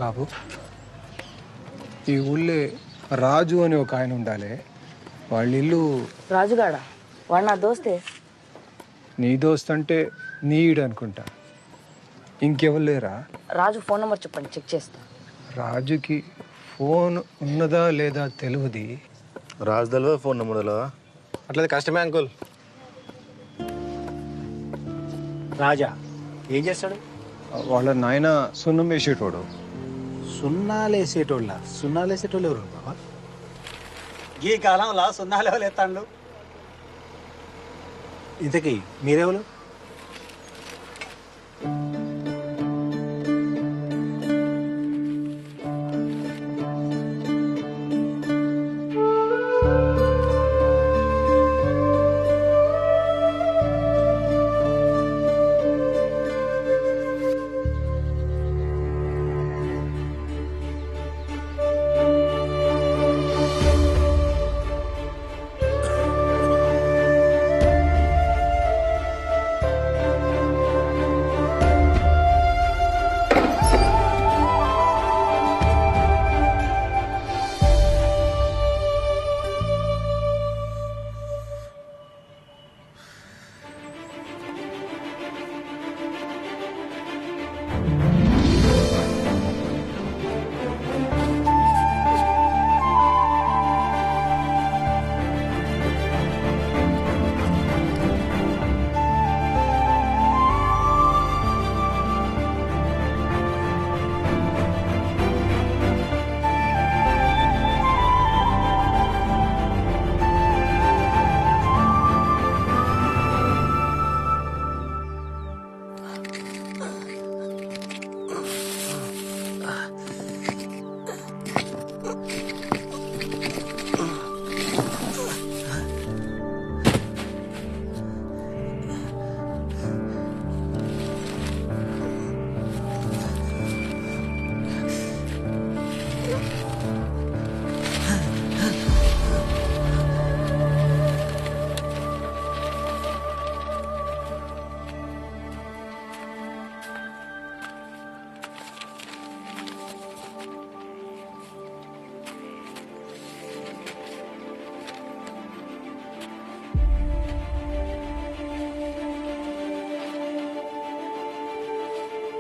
బాబు, ఈ ఊళ్ళో రాజు అని ఒక ఆయన ఉండాలి. వాళ్ళ ఇల్లు. రాజుగాడ వాడు నా దోస్తే. నీ దోస్త్ అంటే నీడు అనుకుంటా. ఇంకెవరు లేరా? రాజు ఫోన్ నెంబర్ చెప్పండి, చెక్ చేస్తా. రాజుకి ఫోన్ ఉన్నదా లేదా తెలియదు. రాజు తెలియదు, ఫోన్ నెంబర్ తెలియదా? అట్లయితే కష్టమే అంకుల్. రాజా ఏం చేస్తాడు? వాళ్ళ నాయన సున్నం వేసేటోడు. సున్నాలేసేటోళ్ళ? సున్నాలేసేటోళ్ళు ఎవరు బాబా? ఈ కాలంలో సున్నాలు ఎవరు ఎత్తాండు? ఇంతకీ మీరెవరు?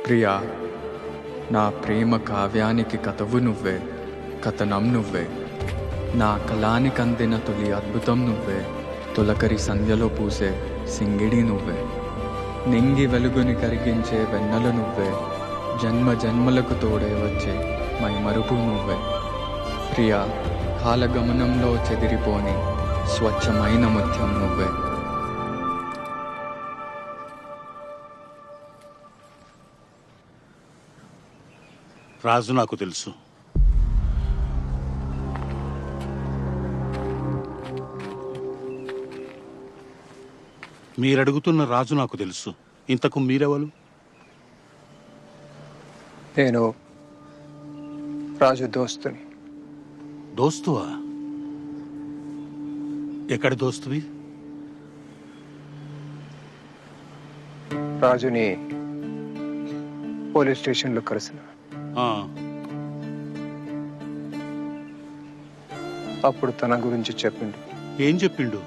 ప్రియా, నా ప్రేమ కావ్యానికి కథవు నువ్వే, కథనం నువ్వే. నా కళానికి అందిన తొలి అద్భుతం నువ్వే, తొలకరి సంధ్యలో పూసే సింగిడి నువ్వే. నింగి వెలుగుని కరిగించే వెన్నెల నువ్వే, జన్మ జన్మలకు తోడే వచ్చే మైమరుపు నువ్వే. ప్రియా, కాలగమనంలో చెదిరిపోని స్వచ్ఛమైన ముత్యం నువ్వే. రాజు నాకు తెలుసు. మీరడుగుతున్న రాజు నాకు తెలుసు. ఇంతకు మీరెవరు? నేను రాజు దోస్తుని. దోస్తువా? ఎక్కడి దోస్తువి? రాజుని పోలీస్ స్టేషన్లో కలిసిన. అప్పుడు తన గురించి చెప్పిండు. ఏం చెప్పిండు?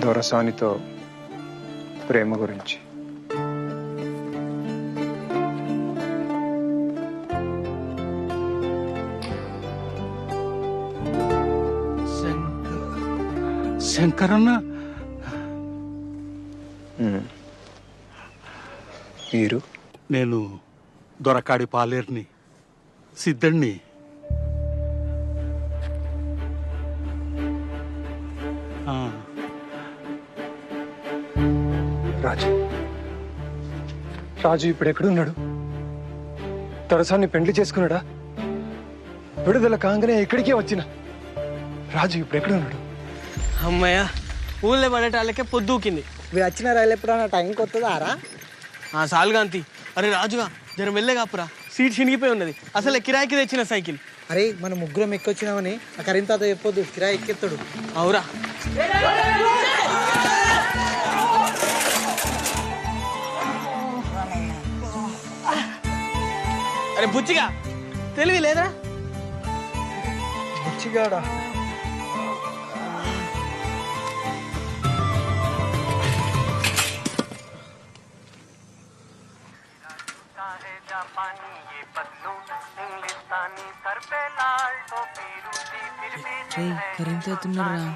దొరసానితో ప్రేమ గురించి. శంకరన్న? మీరు? నేను దొరకాడి పాలేరుని, సిద్ధుణ్ణి. రాజు రాజు ఇప్పుడు ఎక్కడున్నాడు? దొరసాన్ని పెండ్లి చేసుకున్నాడా? విడుదల కాగానే ఇక్కడికే వచ్చిన రాజు ఇప్పుడు ఎక్కడున్నాడు? అమ్మయ్య, ఊళ్ళో పడేటాళ్ళకే పొద్దుకింది. మీరు వచ్చిన రైలు ఎప్పుడన్నా టైంకి వస్తుందారా? సాల్గాంతి. అరే రాజుగా, జర మెల్లగాపురా, సీట్ చినిగిపోయి ఉన్నది. అసలే కిరాయికి తెచ్చిన సైకిల్. అరే మనం ముగ్గురం ఎక్కొచ్చినామని ఆ కరీం తాత చెప్పొద్దు, కిరాయి ఎక్కెత్తాడు. అవురా, అరే బుచ్చిగా తెలివి లేదురా? బుచ్చిగాడా కరెంట్ అవుతున్నారా?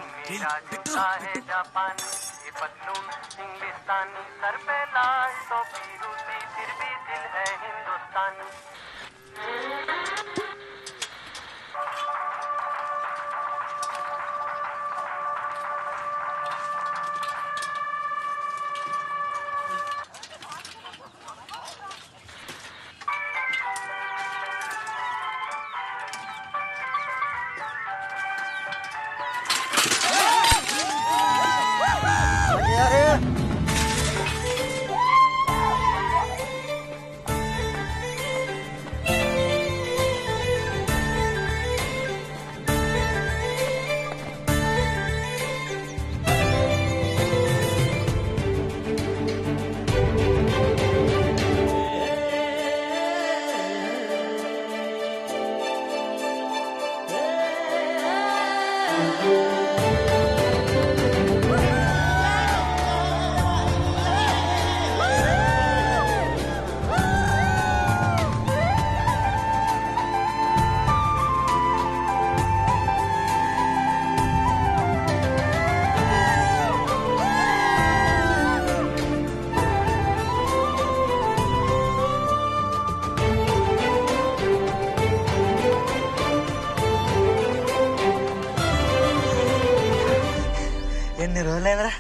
ఎన్ని రోజులైందిరా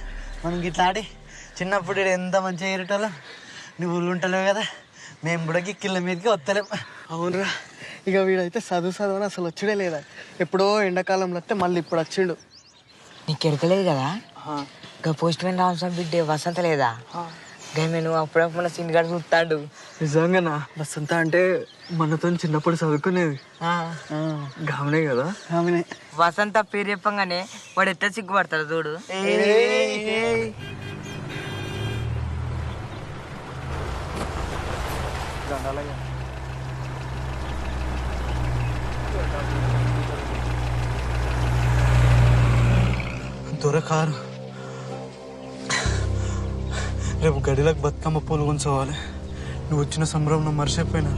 మనం గిట్లా ఆడి. చిన్నప్పుడు ఈడ ఎంత మంచిగా ఎగరేటోళ్ళం. నువ్వు ఊళ్ళు ఉంటలేవు కదా, మేము కూడా గిక్కిళ్ళ మీదకి వస్తలేం. అవునరా, ఇక వీడైతే చదువు అసలు వచ్చుడే లేదా. ఎప్పుడో ఎండాకాలంలో వస్తే మళ్ళీ ఇప్పుడు వచ్చిండు. నీకు ఎరకలేదు కదా, ఇంకా పోస్ట్ మ్యాన్ రామస్వామి బిడ్డే వసంత లేదా? గమే నువ్వు అప్పుడప్పుడు సీన్ గారు చూస్తాడు. నిజంగానా? వసంత అంటే మనతో చిన్నప్పుడు చదువుకునేది గామనే కదా. ఆమెనే వసంత పేరు చెప్పంగానే వాడు ఎట్లా సిగ్గుపడతాడు చూడు. దొరకారు. రేపు గడిలకు బతుకమ్మ పూలు కొంచోవాలి. నువ్వు వచ్చిన సంబరం మర్చిపోయినా.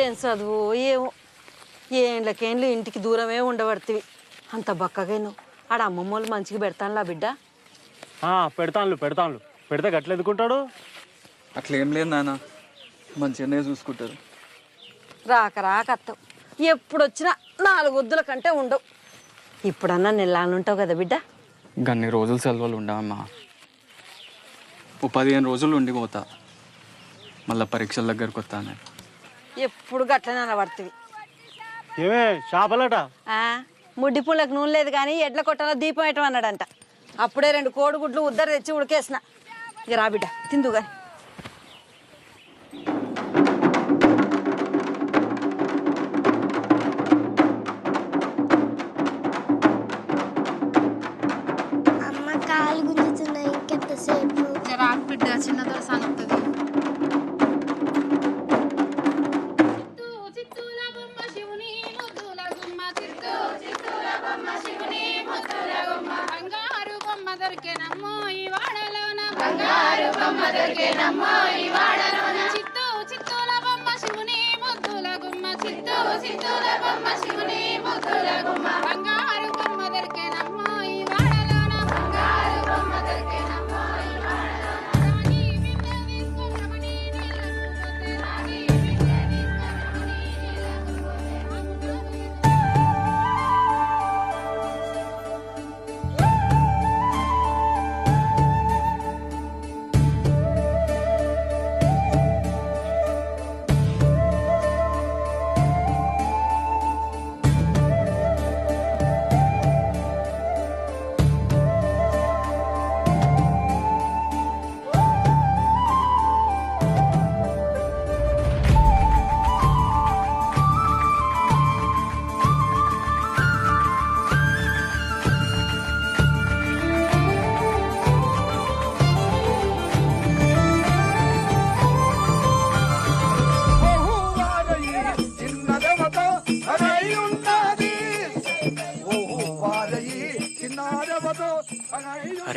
ఏం చదువు ఏమో, ఏండ్లకేండ్లు ఇంటికి దూరమే ఉండబడుతుంది. అంత బక్కగా నువ్వు ఆడ అమ్మమ్మ వాళ్ళు మంచిగా పెడతానులా బిడ్డ. పెడతాను పెడితే గట్ల ఎదుకుంటాడు. అట్లేం లేదు నాన్న, మంచిగానే చూసుకుంటారు. రాక అత్తవు, ఎప్పుడు వచ్చినా 4 వద్దుల కంటే ఉండవు. ఇప్పుడన్నా నెల్లానుంటావు కదా బిడ్డ. గన్ని రోజులు సెలవులు ఉండవమ్మా. 15 రోజులు ఉండిపోతా, మళ్ళీ పరీక్షల దగ్గరకు వస్తాను. ఎప్పుడు గట్లనే అనబడుతుంది. ఏమే చేపలట? ముడ్డి పుళ్ళకి నూనె లేదు కానీ ఎడ్ల కొట్టలో దీపం వేయటం అన్నాడంట. అప్పుడే 2 కోడిగుడ్లు ఉద్దరు తెచ్చి ఉడికేసిన. ఇక రా బిడ్డ తిందుగా. అమ్మ కాలు గుంజుతున్నాయి, ఇంకెంతసేపు? రాకు బిడ్డ, చిన్నదో సాగుతుంది.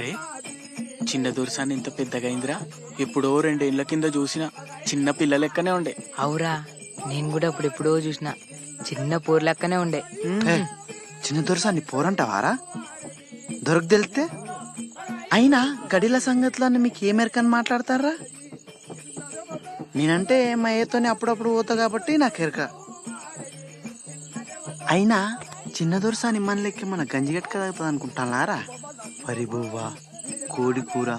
అరే చిన్న దొరసాన్ని ఇంత పెద్దగా అయిందిరా. ఎప్పుడో 2 ఏళ్ల కింద చూసిన చిన్న పిల్ల లెక్కనే ఉండే. అవురా, నేను కూడా అప్పుడెప్పుడో చూసిన చిన్న పోర్ లెక్కనే ఉండే. చిన్న దొరసాన్ని పోరంటావారా? దొరకు తెలితే అయినా గడిల సంగతులన్నీ మీకు ఏ మేరకని మాట్లాడతారా? నేనంటే మా ఏతోనే అప్పుడప్పుడు పోతా కాబట్టి నాకు ఎరక. అయినా చిన్న దొరసాని మన లెక్క మన గంజిగట్క తాగుతుంది అనుకుంటానారా? వరి బువ్వ, కోడి కూర,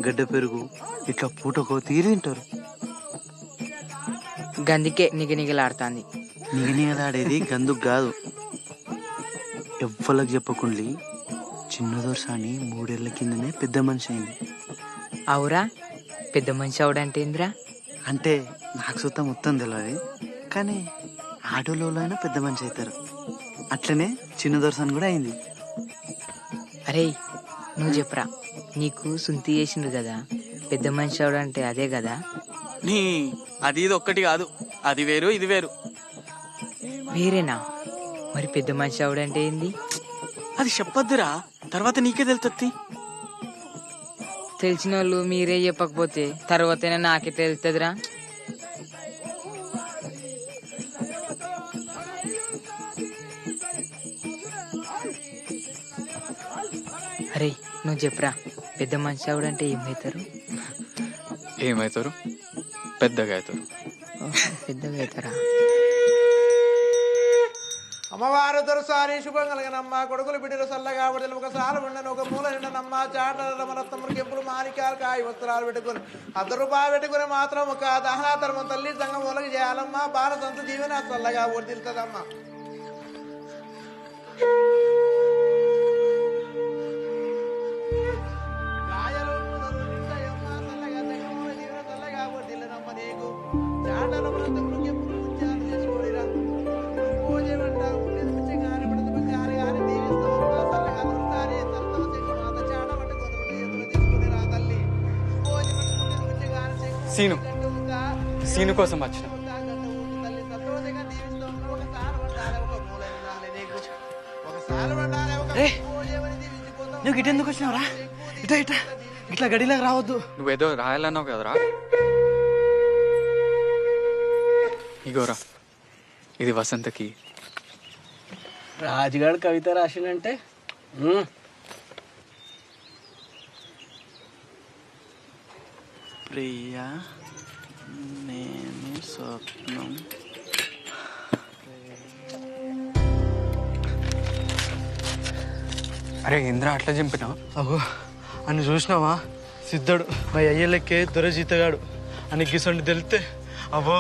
గడ్డ పెరుగు ఇట్లా పూటకో తీరి తింటారు. గందికే నిగనిగలాడుతాంది. నిగనిగలాడేది గందుకు కాదు. ఎవ్వలకు చెప్పకుండి చిన్న దొరసాని 3 ఏళ్ల కిందనే పెద్ద మనిషి అయింది. అవురా, పెద్ద మనిషి అవడంటే ఏందిరా? అంటే నాకు సుతం మొత్తం తెలియదు, కానీ ఆటోలో అయినా పెద్ద మనిషి అవుతారు. అట్లనే చిన్న దొరసాని కూడా అయింది. అరే నువ్వు చెప్పరా, నీకు సుంతి చేసిండ్రు కదా, పెద్ద మనిషి అవడంటే అదే కదా? నీ అది ఇది ఒక్కటి కాదు, అది వేరు ఇది వేరు. వేరేనా? మరి పెద్ద మనిషి అవడంటే ఏంది? అది చెప్పొద్దురా, తర్వాత నీకే తెలుస్తుంది. తెలిసిన వాళ్ళు మీరే చెప్పకపోతే తర్వాతైనా నాకే తెలుస్తుందిరా. అరే నువ్వు చెప్పరా, పెద్ద మనిషి అవడంటే ఏమవుతారు? ఏమవుతారు? పెద్దగా అవుతారు. పెద్దగా అవుతారా? అమ్మవారు దొరసారి శుభం కలిగినమ్మ, కొడుకులు బిడ్డలు సల్లగా బడిలు ఒక సాలు ఉండను, ఒక మూల నిండనమ్మ, చాటల రమరత్నములు కెంపులు మాణిక్యాలు కాయ వస్త్రాలు పెట్టుకుని ₹100 పెట్టుకుని మాత్రం ఒక దహనాధర్మం తల్లి సంఘం ఒలగి చేయాలమ్మ. బాల సంత జీవన సల్లగా వర్దిల్తదమ్మా. సీను కోసం వచ్చిన. నువ్వు గిట్ట ఎందుకు వచ్చినావురా? ఇట్లా ఇట్లా ఇట్లా గడిలోకి రావద్దు. నువ్వేదో రాయాలన్నావు కదరా. ఇగోరా, ఇది వసంతకి. రాజుగాడు కవిత రాసిండంటే ప్రియా నేను స్వప్నం. అరే ఇంద్ర అట్లా చంపినావు? అగో అని చూసినావా? సిద్ధుడు మా అయ్యలకే దొరజీతగాడు అని గిసండి తెలితే అబ్బో.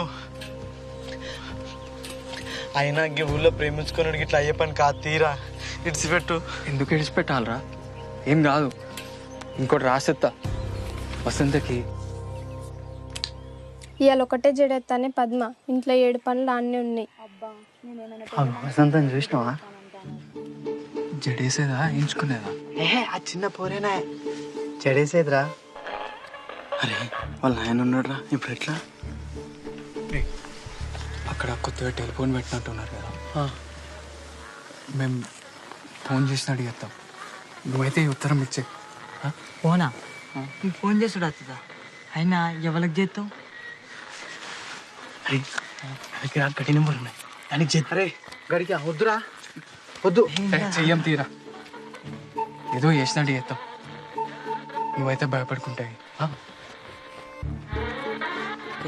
అయినా ఈ ఊళ్ళో ప్రేమించుకున్నాడు ఇట్లా అయ్యే పని కాదు. తీరా ఇడిచిపెట్టు. ఎందుకు ఇడిచిపెట్టాలరా? ఏం కాదు, ఇంకోటి రాసేత్తా వసంతకి. ఇవాళ ఒకటే జడెత్తానే పద్మ, ఇంట్లో 7 పనులు అన్నీ ఉన్నాయి. వసంతం చూసినావా? జడేసేదా ఎంచుకునేదా? ఏహే ఆ చిన్న పోరేనా జడేసేదిరా. అరే వాళ్ళ ఆయన ఉన్నాడురా, ఇప్పుడు ఎట్లా? అక్కడ కొత్తగా టెలిఫోన్ పెట్టినట్టున్నారు కదా, మేము ఫోన్ చేసిన అడిగేస్తాం. నువ్వైతే ఈ ఉత్తరం ఇచ్చే. ఫోనా? నీకు ఫోన్ చేసుడు వస్తుందా? అయినా ఎవరికి చేస్తావు? దగ్గర గడి నెంబర్ ఉన్నాయి దానికి చేద్దాం. అరే గడికి వద్దురా, వద్దు. చెయ్యం తీరా, ఏదో చేసినట్టు చేస్తాం. నువ్వైతే భయపడుకుంటాయి.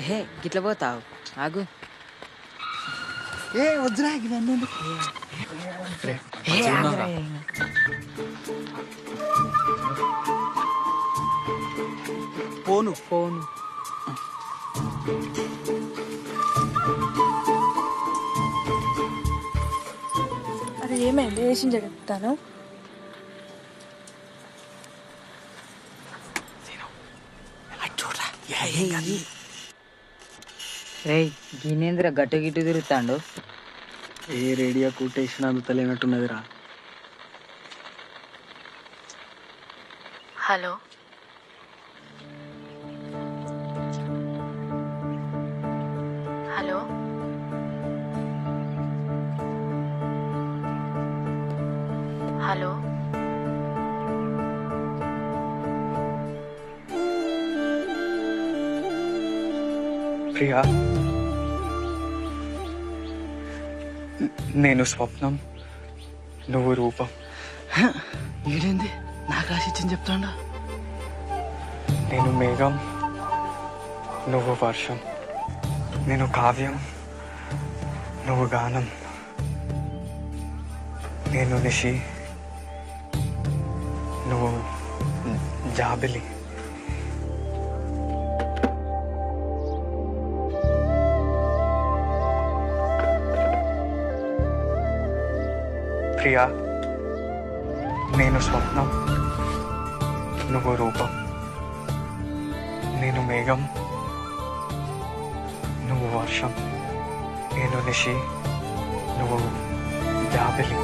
ఏహే గిట్ల పోతావు, ఆగు. ఏ వద్దురా ఇవన్నీ. ఫోను ఫోను అరే ఏమైంది? వేసింది చెప్తాను. రేయ్ గినేంద్ర గట్టు గిట్టు తిరుగుతాండు. ఏ రేడియో కుట్టేసిన అందుతలేనట్టున్నదిరా. హలో హలో హలో ప్రియా, నేను స్వప్నం, నువ్వు రూపం. ఈడేంది నాకు ఆశించింది చెప్తాడా? నేను మేఘం, నువ్వు వర్షం. నేను కావ్యం, నువ్వు గానం. నేను నిషి, నువ్వు జాబిలి. ప్రియా, నేను స్వప్నం, నువ్వు రూపం. నేను మేఘం, నువ్వు వర్షం. నేను నిషి, నువ్వు జాబిలి.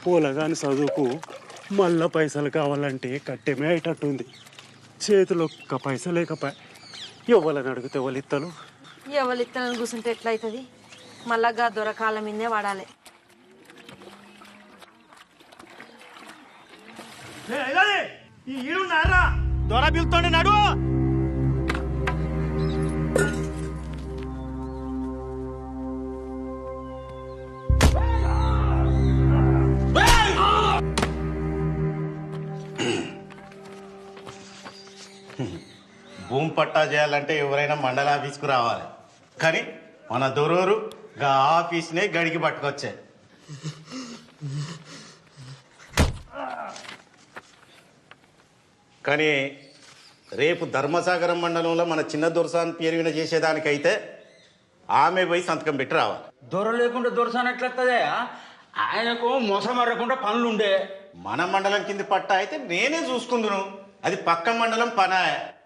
పూలగాని చదువుకు మళ్ళా పైసలు కావాలంటే కట్టెమే అయ్యేటట్టుంది. చేతిలో ఒక్క పైస లేకపోయా ఎవరిని అడిగితే ఎవరు ఇత్తలు? ఎవరు ఇత్తనని కూర్చుంటే ఎట్లయితుంది? మళ్ళా దొరకాల మీదే వాడాలి. దొర పిలుతోండి నడు. భూమి పట్టా చేయాలంటే ఎవరైనా మండల ఆఫీస్కు రావాలి, కానీ మన దొరూరు గా ఆఫీస్నే గడికి పట్టుకొచ్చే. కానీ రేపు ధర్మసాగరం మండలంలో మన చిన్న దొరసాన్ పేరు విన చేసేదానికైతే ఆమె పోయి సంతకం పెట్టి రావాలి. దొర లేకుండా దొరసాన్ ఎట్లొస్తుందే? ఆయనకు మోసం మరకుండా పనులుండే. మన మండలం కింది పట్టా అయితే నేనే చూసుకుందును, అది పక్క మండలం పనా.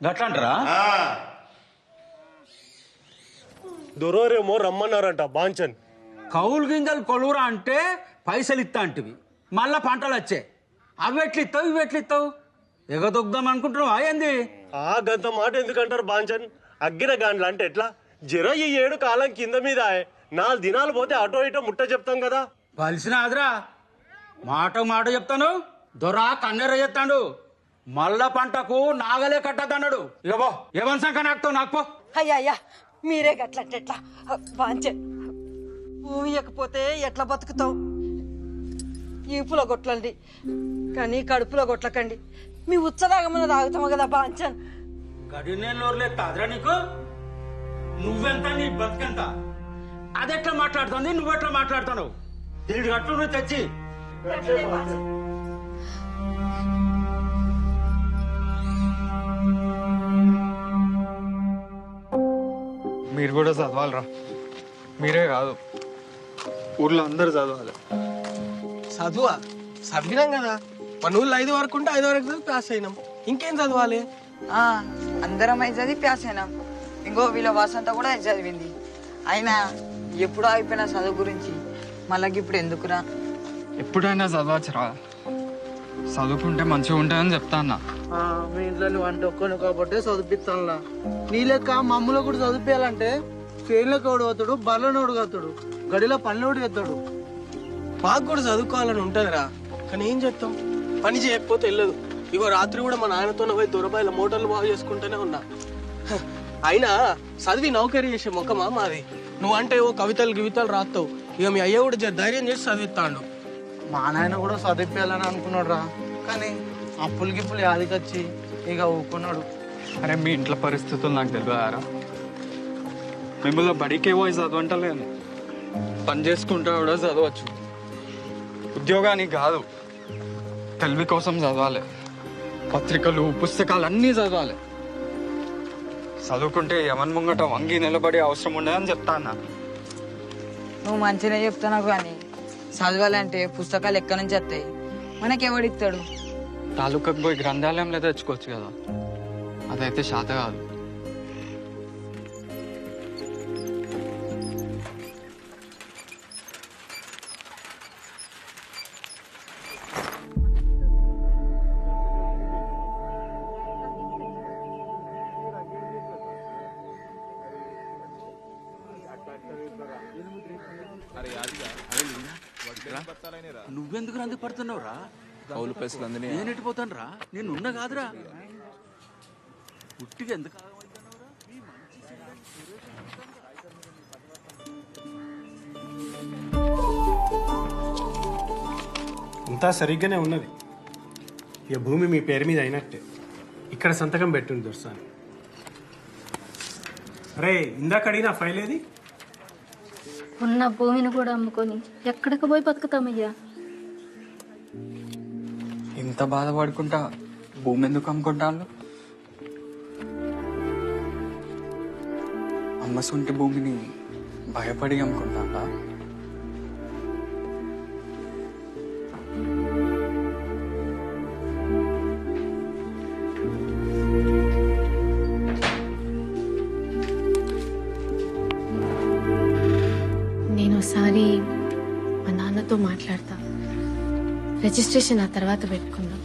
గట్లంటారా? దొరోరేమో రమ్మన్నారంట బాంచన్. కౌలు గింజలు కొలువురా అంటే పైసలు ఇస్తా అంటివి, మళ్ళా పంటలు వచ్చే. అవి ఎట్లిస్తావు ఇవి ఎట్లిస్తావు? ఎగదొగ్దాం అనుకుంటున్నావు అయ్యింది. ఆ గంత మాట ఎందుకంటారు బాంచన్? అగ్గిన గాండ్లు అంటే ఎట్లా? జర ఈ 7 కాలం కింద మీద 4 దినాలు పోతే అటో ఇటో ముట్ట చెప్తాం కదా. కలిసిన ఆదరా మాట చెప్తాను. దొర కన్నెర చెప్తాడు, మళ్ళా పంటకు నాగలే కట్టద్దన్నాడు. ఇగో ఏమని సంఖ నాకుతావు నాకు పో. అయ్యా మీరే గట్లట్టెట్లా బాంచే ఊయకపోతే ఎట్లా బతుకుతావు? ఈపులో కొట్లండి కానీ కడుపులో కొట్లకండి. మీ ఉచ్చదాగమన్న తాగుతాము కదా బాంచన్. గడి నేను నోరులే కాదురా నీకు? నువ్వెంత నీ బతుకెంత? అదెట్లా మాట్లాడుతుంది, నువ్వెట్లా మాట్లాడుతున్నావు? దీని గట్టు నువ్వు తెచ్చి మీరు కూడా చదవాలరా. మీరే కాదు, ఊర్లో అందరు చదవాలి. చదువా? చదివినాం కదా, మన ఊళ్ళో 5 వరకు ఉంటే 5 వరకు చదివి పాస్ అయినాం. ఇంకేం చదవాలి? అందరం అయితే చదివి పాస్ అయినాం. ఇంకో వీళ్ళ వసంత కూడా చదివింది. అయినా ఎప్పుడో అయిపోయిన చదువు గురించి మళ్ళీ ఇప్పుడు ఎందుకురా? ఎప్పుడైనా చదవచ్చురా, చదువుకుంటే మంచిగా ఉంటాయని చెప్తా అన్న. మీ ఇంట్లో నువ్వు అంటే ఒక్కను కాబట్టి చదివిస్తానులా. నీ లెక్క మమ్మల్ని కూడా చదివించాలంటే ఫెయిన్లోకి ఓడి అవుతాడు, బర్రెనోడు అవుతాడు, గడిలో పనులోడు ఎత్తాడు. మాకు కూడా చదువుకోవాలని ఉంటుందిరా, కానీ ఏం చేస్తాం, పని చేయకపోతే వెళ్ళదు. ఇగో రాత్రి కూడా మా నాయనతో పోయి దొరబాయిల మోటార్లు బాగు చేసుకుంటూనే ఉన్నా. అయినా చదివి నౌకరీ చేసే ముఖమా మాది? నువ్వంటే ఓ కవితలు గివితలు రాస్తావు, ఇక మీ అయ్య కూడా ధైర్యం చేసి చదివిస్తాడు. మా నాయన కూడా చదివించాలని అనుకున్నాడు రా, కానీ అప్పులు గిప్పులు యాదికొచ్చి ఇక ఊకున్నాడు. అరే మీ ఇంట్లో పరిస్థితులు నాకు తెలియదారా? మిమ్మల్ని బడికే పోయి చదవంటలేను, పని చేసుకుంటా కూడా చదవచ్చు. ఉద్యోగానికి కాదు, తెలివి కోసం చదవాలి. పత్రికలు పుస్తకాలు అన్నీ చదవాలి. చదువుకుంటే ఎవరి ముంగట వంగి నిలబడే అవసరం ఉండదని చెప్తా అన్న. నువ్వు మంచిగా చెప్తున్నావు, కానీ చదవాలంటే పుస్తకాలు ఎక్కడి నుంచి వస్తాయి? మనకెవడిస్తాడు? తాలూకాకు పోయి గ్రంథాలయంలో తెచ్చుకోవచ్చు కదా, అదైతే శాత కాదు. నువ్వెందుకు రంది పడుతున్నావు రా? కౌలు పైసలు అందినాయి. నేను ఎట్టిపోతాను రా, నేను ఉన్నా కాదురా. ఉట్టిగా ఎందుకు అంతా సరిగ్గానే ఉన్నది. ఇక భూమి మీ పేరు మీద అయినట్టే. ఇక్కడ సంతకం పెట్టుంది దొరసాని. అరే ఇందాక అడిగిన ఫైల్ ఏది? ఉన్న భూమిని కూడా అమ్ముకొని ఎక్కడికి పోయి బతుకుతామయ్యా? ఇంత బాధపడుకుంటా భూమి ఎందుకు అమ్ముకుంటాను? అమ్మ సొంటి భూమిని భయపడి అమ్ముకుంటా. నేను ఒకసారి మా నాన్నతో మాట్లాడతా, రిజిస్ట్రేషన్ ఆ తర్వాత పెట్టుకుందాం.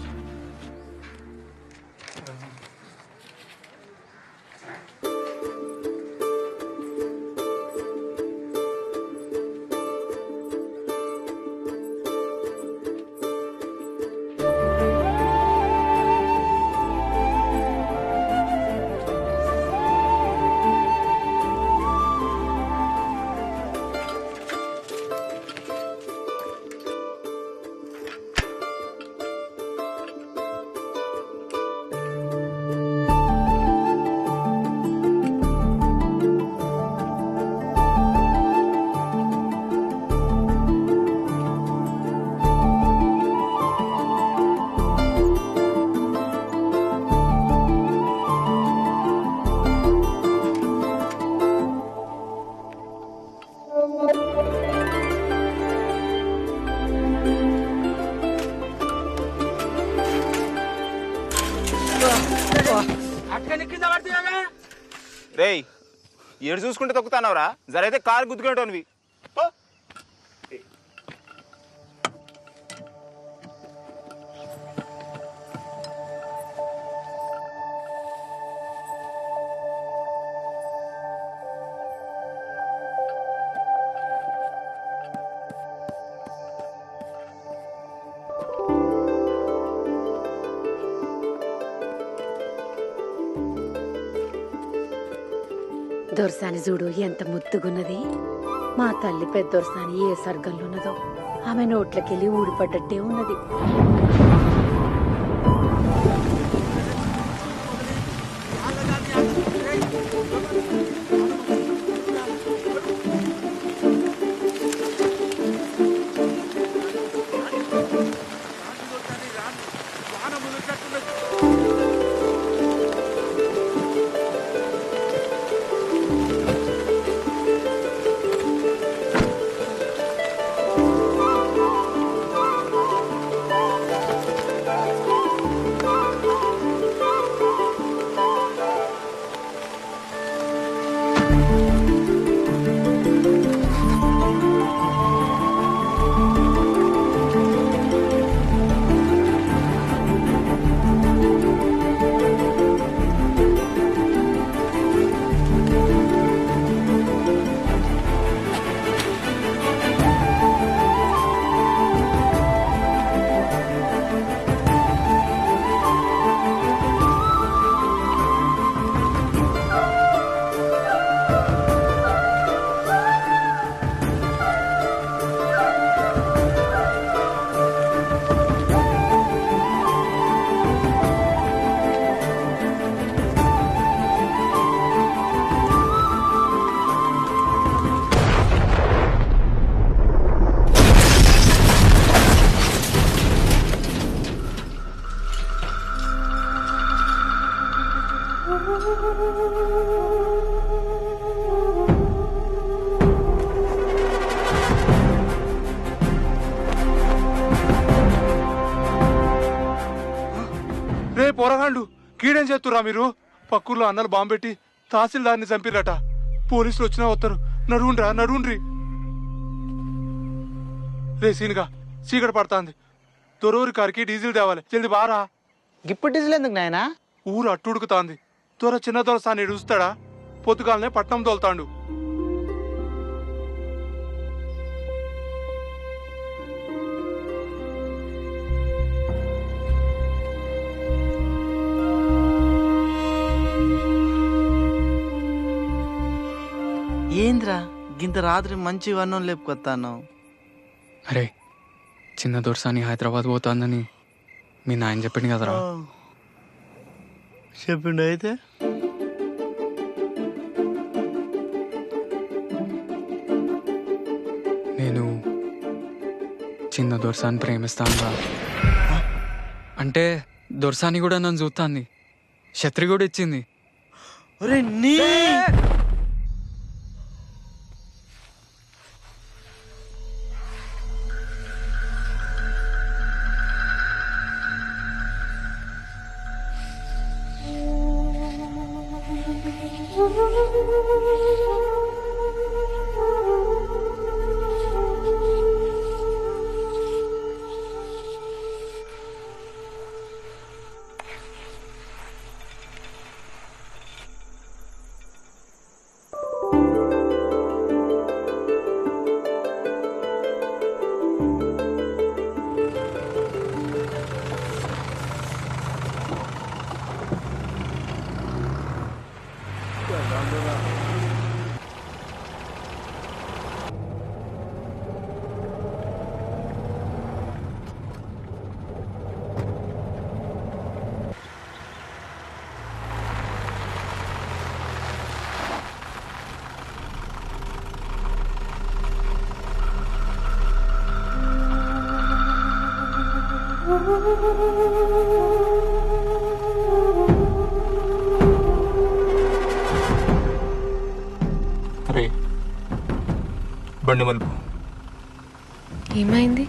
రేయ్ ఏడు చూసుకుంటే తొక్కుతానవరా, జరైతే కారు గుద్దుకునేటోనివి. దొరసాని చూడు ఎంత ముద్దుగున్నది. మా తల్లి పెద్ద దొరసాని ఏ సర్గంలో ఉన్నదో ఆమె నోట్లకెళ్ళి ఊడిపడ్డట్టే ఉన్నది. ఆగండు కీడేం చేస్తురా మీరు? పక్కూర్లో అన్నలు బాంబు పెట్టి తహసీల్దార్ని చంపిరట. పోలీసులు వచ్చినా వస్తారు. నడువుండ్రి. రే సీనుగా చీకటి పడుతుంది. దొరూరి కారికి డీజిల్ తేవాలి. జల్ది బారా. ఇప్పుడు డీజిల్ ఎందుకు నాయనా? ఊరు అట్టుడుకుతాంది. దొర చిన్న దొరసాన్ని చూస్తాడా? పొద్దుగాలనే పట్నం తోలుతాండు. ఏంద్రా గింత రాత్రి మంచి వర్ణం లేపుకొస్తాను? అరే చిన్న దొరసాని హైదరాబాద్ పోతుందని మీ నాయన చెప్పింది కదరా. చెప్పిండు అయితే నేను చిన్న దొరసాని ప్రేమిస్తాను. అంటే దొరసాని కూడా నన్ను చూస్తాంది. ఛత్రి కూడా ఇచ్చింది. అరే బండి మలుపు ఏమైంది?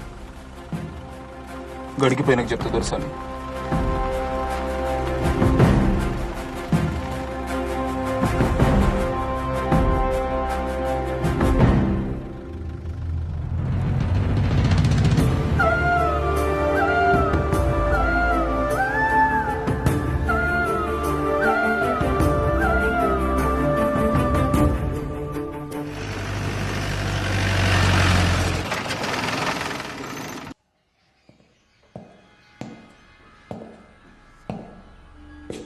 గడికిపోయినాక చెప్తా దొరసాని.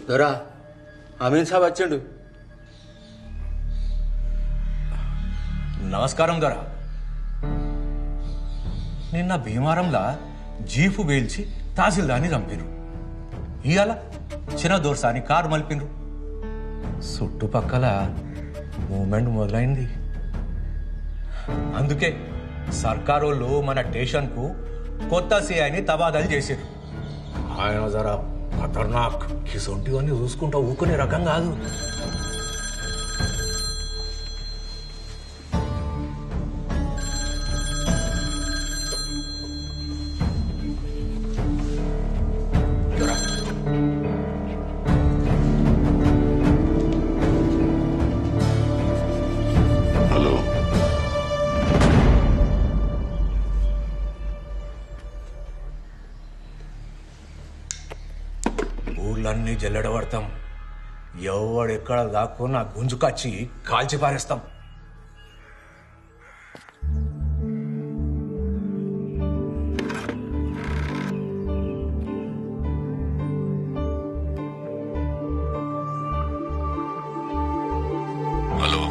దొరా అమీన్ సాబ్ వచ్చిండు. నమస్కారం దొరా. నిన్న భీమారంలా జీపు వేల్చి తహసీల్దార్ని చంపిరు. ఇవాళ చిన్న దోర్సాని కారు మలిపినరు. చుట్టుపక్కల మూమెంట్ మొదలైంది. అందుకే సర్కారోళ్ళు మన స్టేషన్కు కొత్త సిఐని తబాదలు చేశారు. ఆయన జరా ఖతర్నాక్. ఇసొంటివన్నీ చూసుకుంటా ఊకునే రకం కాదు. హలో, ఊర్లన్నీ జల్లెడబడతాం. ఎవడెక్కడ దాక్కున్నా గుంజుకొచ్చి కాల్చి పారేస్తాం. హలో,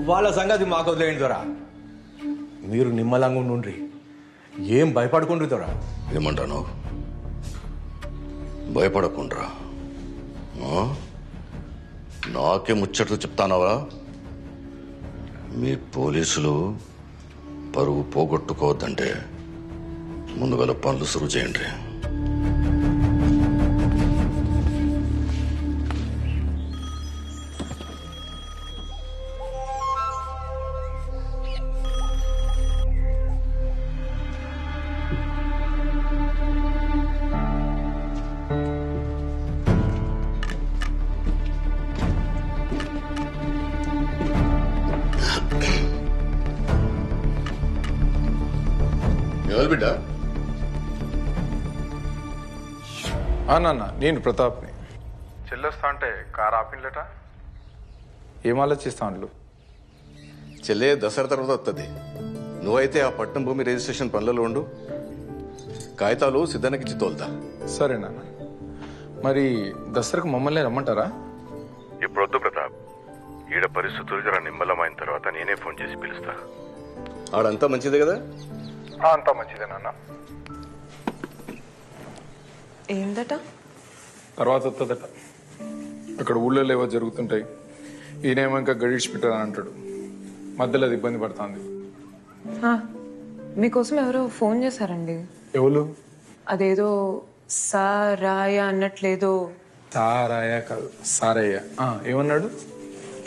వాళ్ళ సంగతి మాకు వదిలేయండి దొరా. మీరు నిమ్మలంగా ఉండ్రి. ఏం భయపడకుండ్రి దొరా. ఏమంటాను? భయపడకుండ్రా. నాకే ముచ్చట్లు చెప్తానవా? మీ పోలీసులు పరువు పోగొట్టుకోవద్దంటే ముందుగా పనులు సురువు చేయండి. బిడ్డ? నాన్న నేను ప్రతాప్ని. చెల్లొస్తా అంటే కారు ఆపిల్లట, ఏం ఆలోచిస్తా అండ్లు? చెల్లె దసరా తర్వాత వస్తుంది. నువ్వైతే ఆ పట్నం భూమి రిజిస్ట్రేషన్ పనులలో ఉండు, కాగితాలు సిద్ధానికి తోలుతా. సరే నాన్న. మరి దసరాకు మమ్మల్ని రమ్మంటారా? ఇప్పుడొద్దు ప్రతాప్, ఈడ పరిస్థితులు జర నిమ్మలమైన తర్వాత నేనే ఫోన్ చేసి పిలుస్తా. ఆడంతా మంచిదే కదా? అంతా మంచిదే నాన్న. ఏందట? తర్వాత వస్తుందట. అక్కడ ఊళ్ళో ఏవో జరుగుతుంటాయి, ఈయనేమో ఇంకా గడిచి పెట్టారని అంటాడు. మధ్యలో అది ఇబ్బంది పడుతుంది. మీకోసం ఎవరో ఫోన్ చేశారండి. ఎవరు? అదేదో సారాయ అన్నట్లేదో. సారాయ కాదు, సారయ్య. ఏమన్నాడు?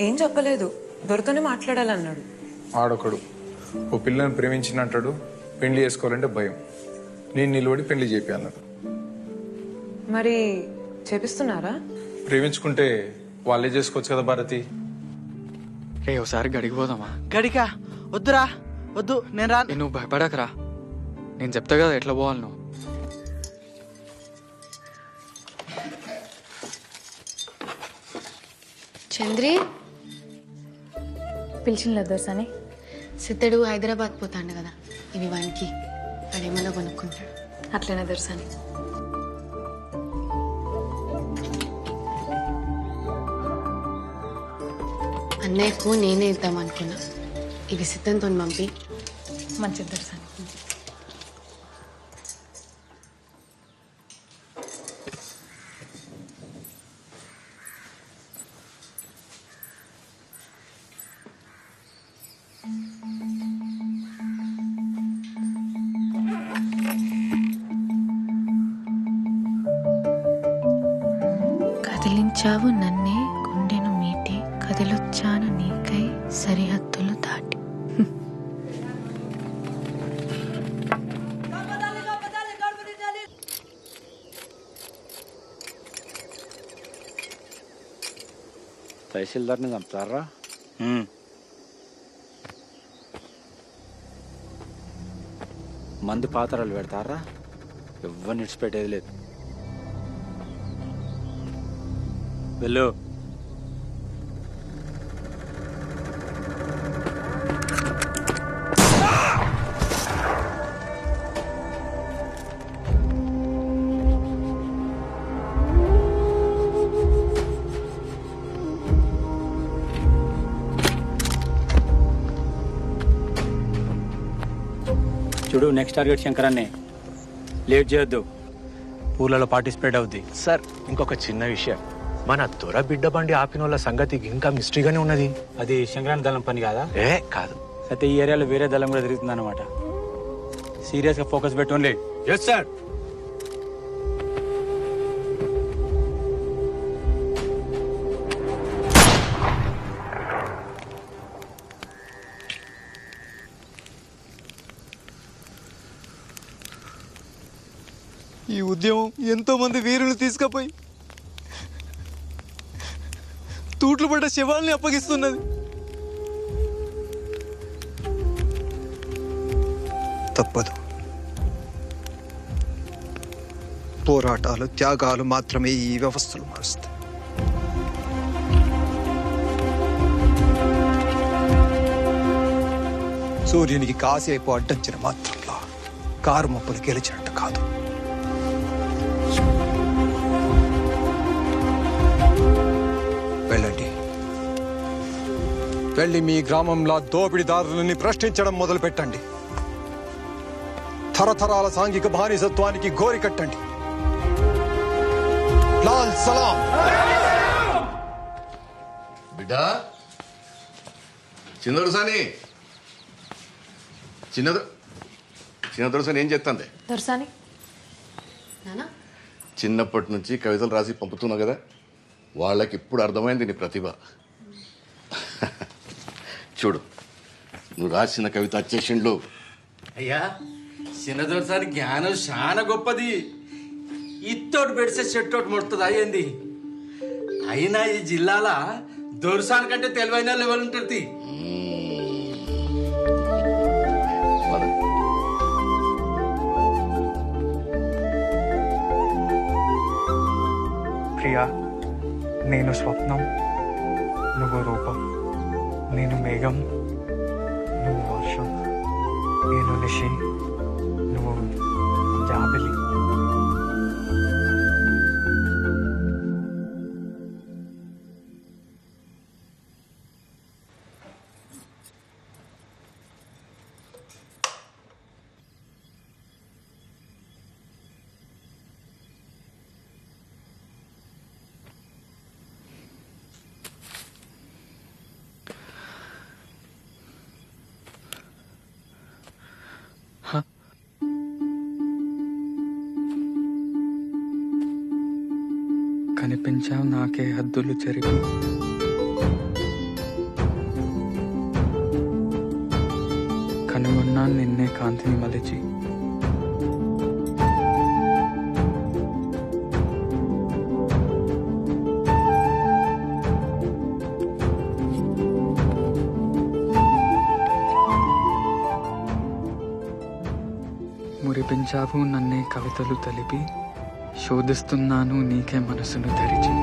ఏం చెప్పలేదు, దొరతోనే మాట్లాడాలన్నాడు. ఆడొకడు ఓ పిల్లని ప్రేమించినట్టాడు, పెళ్లి చేసుకోవాలంటే భయం. నేను నిలబడి పెళ్లి చేపి అన్నాడు. మరి చేపిస్తున్నారా? ప్రేమించుకుంటే వాళ్ళే చేసుకోవచ్చు కదా భారతి. ఒకసారి గడికి పోదామా? గడికా? వద్దురా, వద్దు, నేను రా. నువ్వు భయపడకరా, నేను చెప్తా కదా ఎట్లా పోవాలి నువ్వు. చంద్రి పిలిచిన దోసాని. సిద్ధడు హైదరాబాద్ పోతాడు కదా, ఇవి వానికి వాడేమన్నా కొనుక్కుంటాడు. అట్లనే దోసాని. అన్నయ్యకు నేనే ఇద్దాం అనుకున్నా, ఇవి సిద్ధంతో పంపి. మంచిది దోసాని. కదిలించావు నన్నే, గుండెను మీటి, కదిలొచ్చాను నీకై సరిహద్దులు దాటి. తహసీల్దార్ని చంపుతారా? మందు పాత్రలు పెడతారా? ఎవరిని విడిచిపెట్టేది లేదు. వెళ్ళు. చూడు, నెక్స్ట్ టార్గెట్ శంకరాన్నే. లేట్ చేయొద్దు, ఊర్లలో పార్టిసిపేట్ అవుద్ది. సార్, ఇంకొక చిన్న విషయం, మన దొర బిడ్డ బండి ఆపిన వాళ్ళ సంగతి ఇంకా మిస్టరీగానే ఉన్నది. అది శంకరాన్ని దళం పని కాదా? కాదు. అయితే ఈ ఏరియాలో వేరే దళం కూడా తిరుగుతుంది అనమాట. సీరియస్ గా ఫోకస్ పెట్టి ఓన్లీ. Yes sir. ఈ ఉద్యమం ఎంతో మంది వీరులు తీసుకుపోయి తూట్లు పడ్డ శవాల్ని అప్పగిస్తున్నది. తప్పదు. పోరాటాలు, త్యాగాలు మాత్రమే ఈ వ్యవస్థలు మారుస్తాయి. సూర్యునికి కాసేపు అడ్డంచిన మాత్రంలో కారు మప్పులు గెలిచినట్టు కాదు. వెళ్ళండి, వెళ్ళి మీ గ్రామంలో దోపిడీదారులని ప్రశ్నించడం మొదలు పెట్టండి. తరతరాల సాంఘిక బానిసత్వానికి గోరి కట్టండి. లాల్ సలాం. బిడ్డ చిన్నదొరసాని, చిన్నదొరసాని ఏం చేస్తుంది? దొరసాని నానా చిన్నప్పటి నుంచి కవితలు రాసి పంపుతున్నావు కదా, వాళ్ళకి ఇప్పుడు అర్థమైంది నీ ప్రతిభ. చూడు, నువ్వు రాసిన కవిత వచ్చేసిండ్లు. అయ్యా, చిన్నదొరసారి జ్ఞానం చాలా గొప్పది. ఇత్తోటి పెడితే చెట్టోటి ముడుతుంది అయ్యింది. అయినా ఈ జిల్లాల దొరసాని కంటే తెలివైన లెవెల్ ఉంటుంది. ప్రియా, నేను స్వప్నం, నువ్వు రూపం, నేను మేఘం, నువ్వు వర్షం, నేను నిషి, నువ్వు జాబిలి. కనిపించావు నాకే హద్దులు చెరిపి, కనుగొన్నాను నిన్నే కాంతిని మలిచి. మురిపించావు నన్నే కవితలు తెలిపి, శోధిస్తున్నాను నీకే మనసును తెరిచి.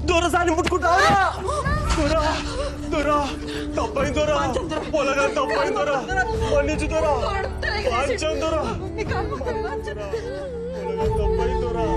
దొరసాని ముట్టుకుంటావా? దొరా దొరా తప్పైంది దొరా, పొలగా తప్పైంది దొరా, మన్నించు దొరా, వాంచం దొరా, పొలగా తప్పైంది దొరా.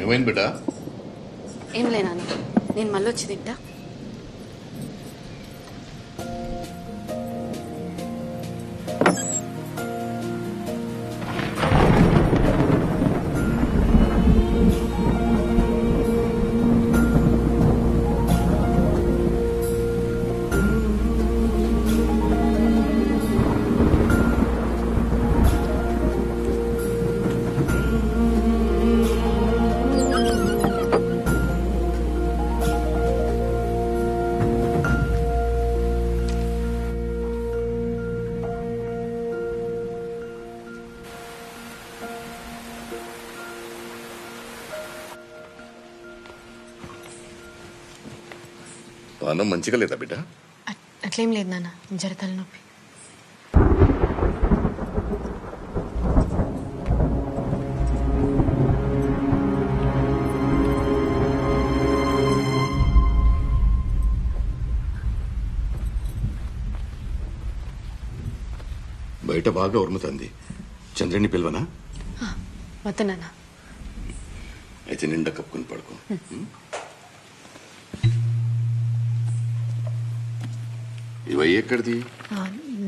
ఏమైంది బిడ్డ? ఏం లేనా, నేను మళ్ళీ వచ్చి తింటా. పానం మంచిగా లేదా బిడ్డ? అట్లేం లేదు నాన్న, జర తలనొప్పి. బయట బాగా ఉరుముతుంది. చంద్రుని పిలవనా? వద్దు నాన్న. అయితే నిండా కప్పుకుని పడుకో. ఇవయ్యి ఎక్కడిది?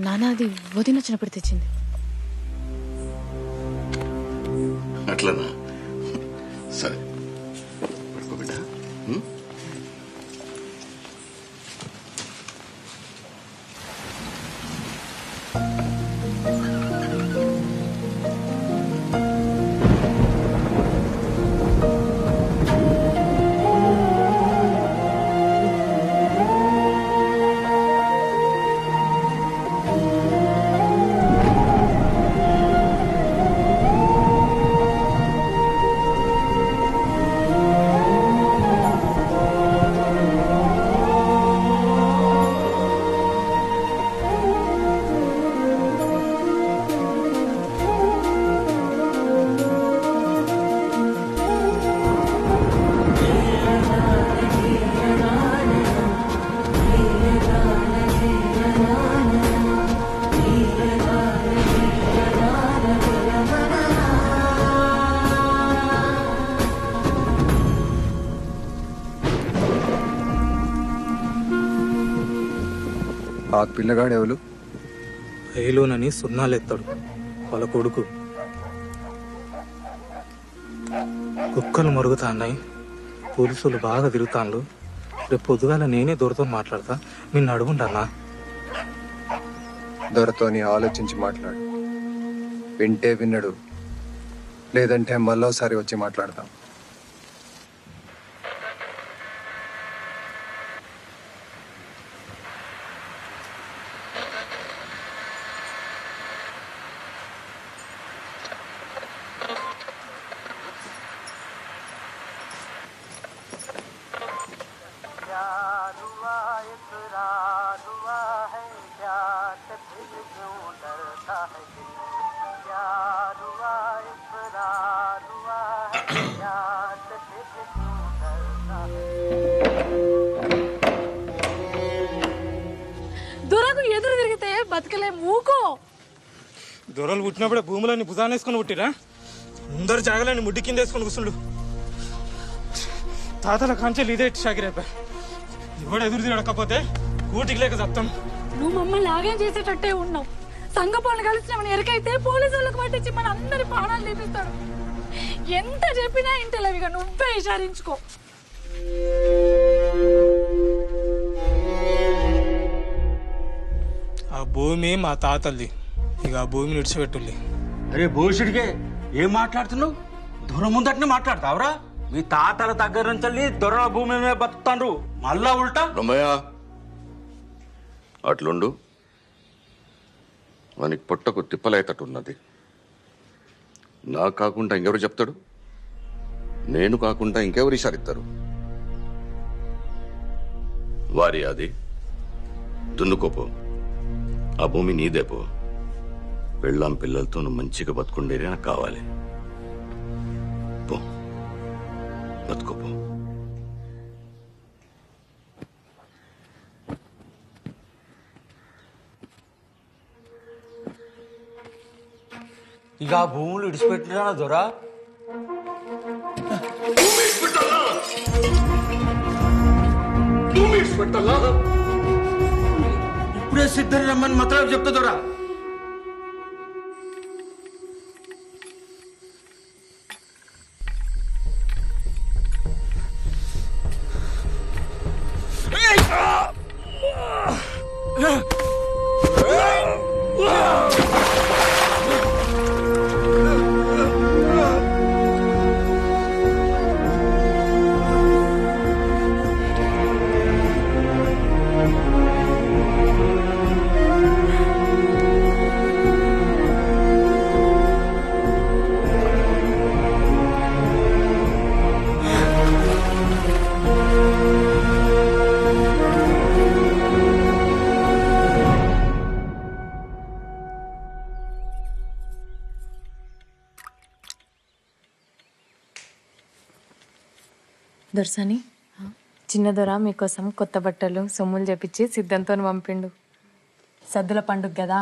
నాన్న అది వదిన వచ్చినప్పుడు తెచ్చింది. అట్లనా? సరే పడుకో బిడ్డ. ఆ పిల్లగాడు ఎవరు? ఏలోనని సున్నాలెత్తాడు వాళ్ళ కొడుకు. కుక్కలు మరుగుతాన్నాయి, పోలీసులు బాగా తిరుగుతాను. రేపు పొద్దుగాల నేనే దొరతో మాట్లాడతా, నిన్ను అడుగుంటానా? దొరతోని ఆలోచించి మాట్లాడు. వింటే విన్నడు, లేదంటే మళ్ళోసారి వచ్చి మాట్లాడతాం. దొరకు ఎదురు తిరిగితే బతకలే మూకో. దొరలు పుట్టినప్పుడే భూములన్నీ భుజాన్ని వేసుకొని పుట్టిరా? అందరు జాగలని ముడ్డి కింద వేసుకొని కూర్చుండు. తాతల కాంచెలు ఇదే షాకిరేపా. ఎవడు ఎదురు తిరగకపోతే కూటికి లేక చెప్తాం. నువ్వు మమ్మల్ని ఆగం చేసేటట్టే ఉన్నావు. సంఘ పనులు కలిసినామని ఎరకైతే పోలీసు వాళ్ళకి పట్టించి మన అందరి ప్రాణాలు తీపిస్తాడు. ఎంత చెప్పినా ఇంటలేవిగా నువ్వే విచారించుకో. ఆ భూమి మా తాతల్ది, ఇక ఆ భూమిని విడిచిపెట్టుల్లి. అరే భూషుడికే ఏం మాట్లాడుతున్నావు? దొర ముందటనే మాట్లాడతావురా? మీ తాతల దగ్గర నుంచి దొరల భూమి మీద బతుకుతాండ్రు, మళ్ళా ఉల్టా. రమయ్య అట్లుండు, వానికి పొట్టకు తిప్పలేతట్టున్నది. నాకు కాకుండా ఇంకెవరు చెప్తాడు? నేను కాకుండా ఇంకెవరు ఇషారిస్తారు? వారి అది దున్నుకోపో, ఆ భూమి నీదేపో. పెళ్ళాం పిల్లలతో నువ్వు మంచిగా బతుకుండేది నాకు కావాలి. పో బతుకోపో. ఇక ఆ భూములు ఇడిచిపెట్టినా దొరా? ఇప్పుడే సిద్ధం రమ్మని మాత్రం చెప్తా దొరా. దొరసాని, చిన్న దొర మీకోసం కొత్త బట్టలు సొమ్ములు చెప్పించి సిద్ధంతో పంపిండు. సద్దుల పండుగ కదా,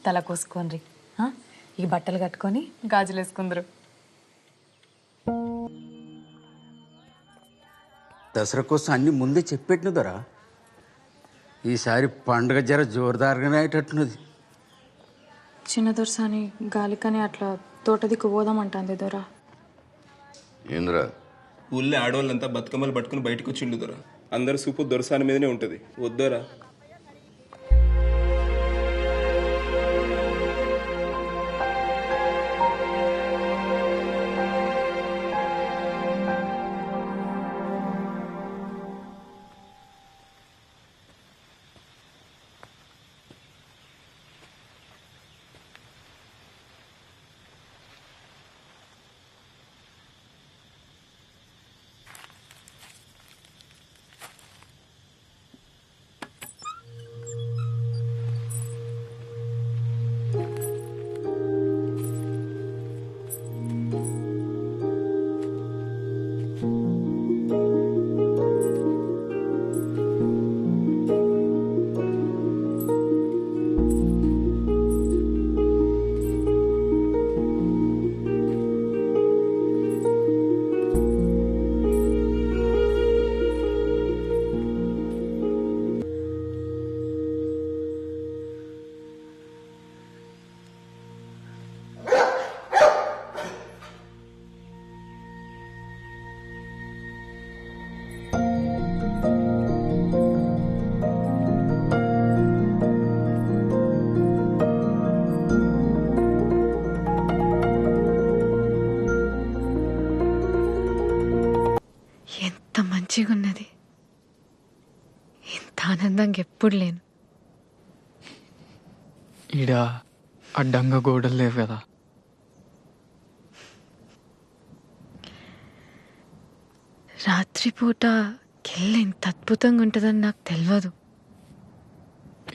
తల కోసుకోండి. ఈ బట్టలు కట్టుకొని గాజులు వేసుకుందరు. దసరా కోసం అన్ని ముందే చెప్పెట్టిన దొరా ఈసారి పండుగ జర జోరుదారుగానే అయ్యేటట్టున్నది. చిన్న దొరసాని గాలికని అట్లా తోట దిక్కు పోదామంటాంది దొరా. ఏంద్రా ఊళ్ళో ఆడవాళ్ళంతా బతుకమ్మలు పట్టుకుని బయటకు వచ్చిండు దొరా. అందరు సూపు దొరసాని మీదనే ఉంటుంది. వద్దోరా. మంచిగా ఉన్నది. ఇంత ఆనందంగా ఎప్పుడు లేను. ఈడ అడ్డంగా గోడలు లేవు కదా. రాత్రిపూట కెళ్ళ ఇంత అద్భుతంగా ఉంటుందని నాకు తెలియదు.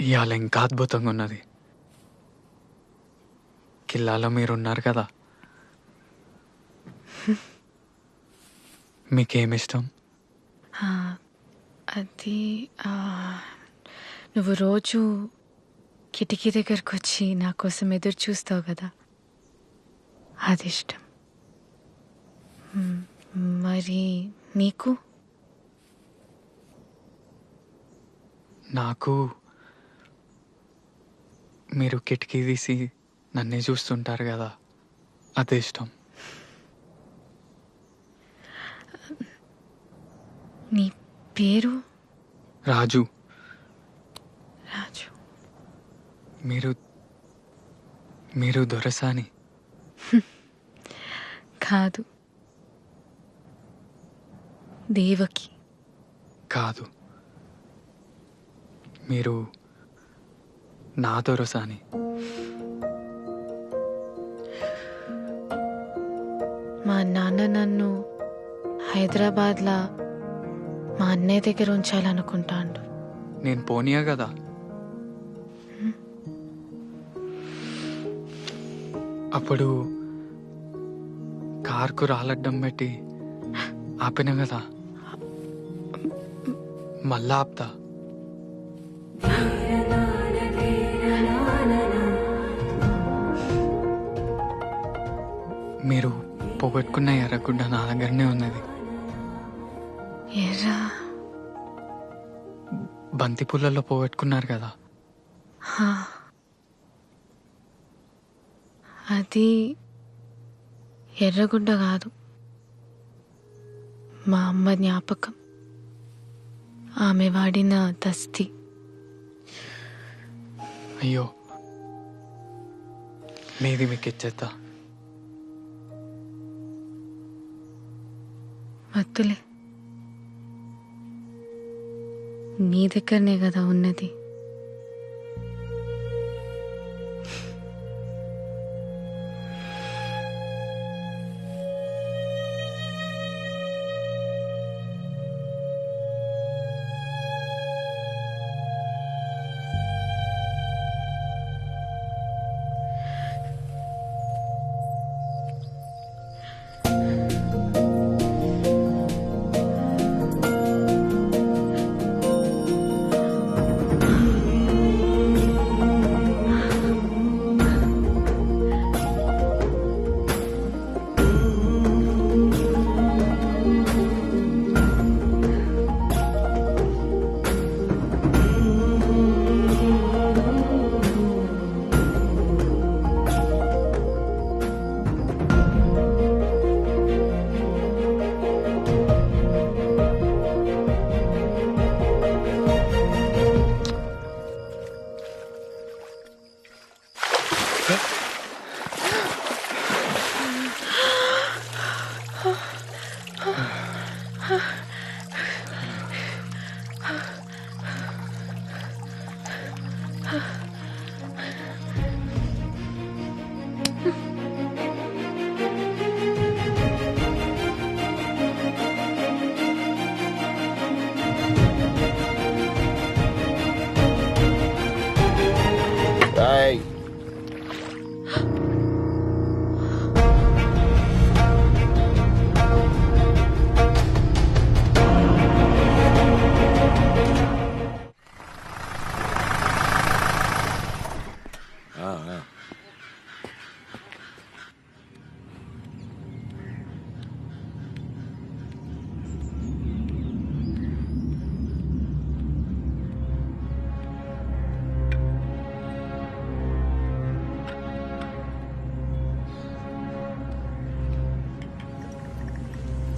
ఇవాళ ఇంకా అద్భుతంగా ఉన్నది. కిల్లాలో మీరున్నారు కదా. మీకేమిష్టం? అది నువ్వు రోజు కిటికీ దగ్గరకు వచ్చి నా కోసం ఎదురు చూస్తావు కదా, అది ఇష్టం. మరి నీకు? నాకు మీరు కిటికీ తీసి నన్నే చూస్తుంటారు కదా, అదే ఇష్టం. నీ పేరు? రాజు. రాజు. మీరు దొరసాని? కాదు, దేవకి. కాదు, మీరు నా దొరసాని. మా నాన్న నన్ను హైదరాబాద్లో మా అన్నయ్య దగ్గర ఉంచాలనుకుంటాడు. నేను పోనీయా కదా. అప్పుడు కార్కు రాలడ్డం పెట్టి ఆపిన కదా, మళ్ళా ఆపుతా. మీరు పోగొట్టుకున్న ఎర్రగుడ్డ నా దగ్గరనే ఉన్నది. ఎర్రా? బంతి పూలలో పోగొట్టుకున్నారు కదా. అది ఎర్రగుడ్డ కాదు, మా అమ్మ జ్ఞాపకం. ఆమె వాడిన దస్తి. అయ్యో, మీది మీకు ఇచ్చేద్దా? వద్దులే, నీ దగ్గరనే కదా ఉన్నది.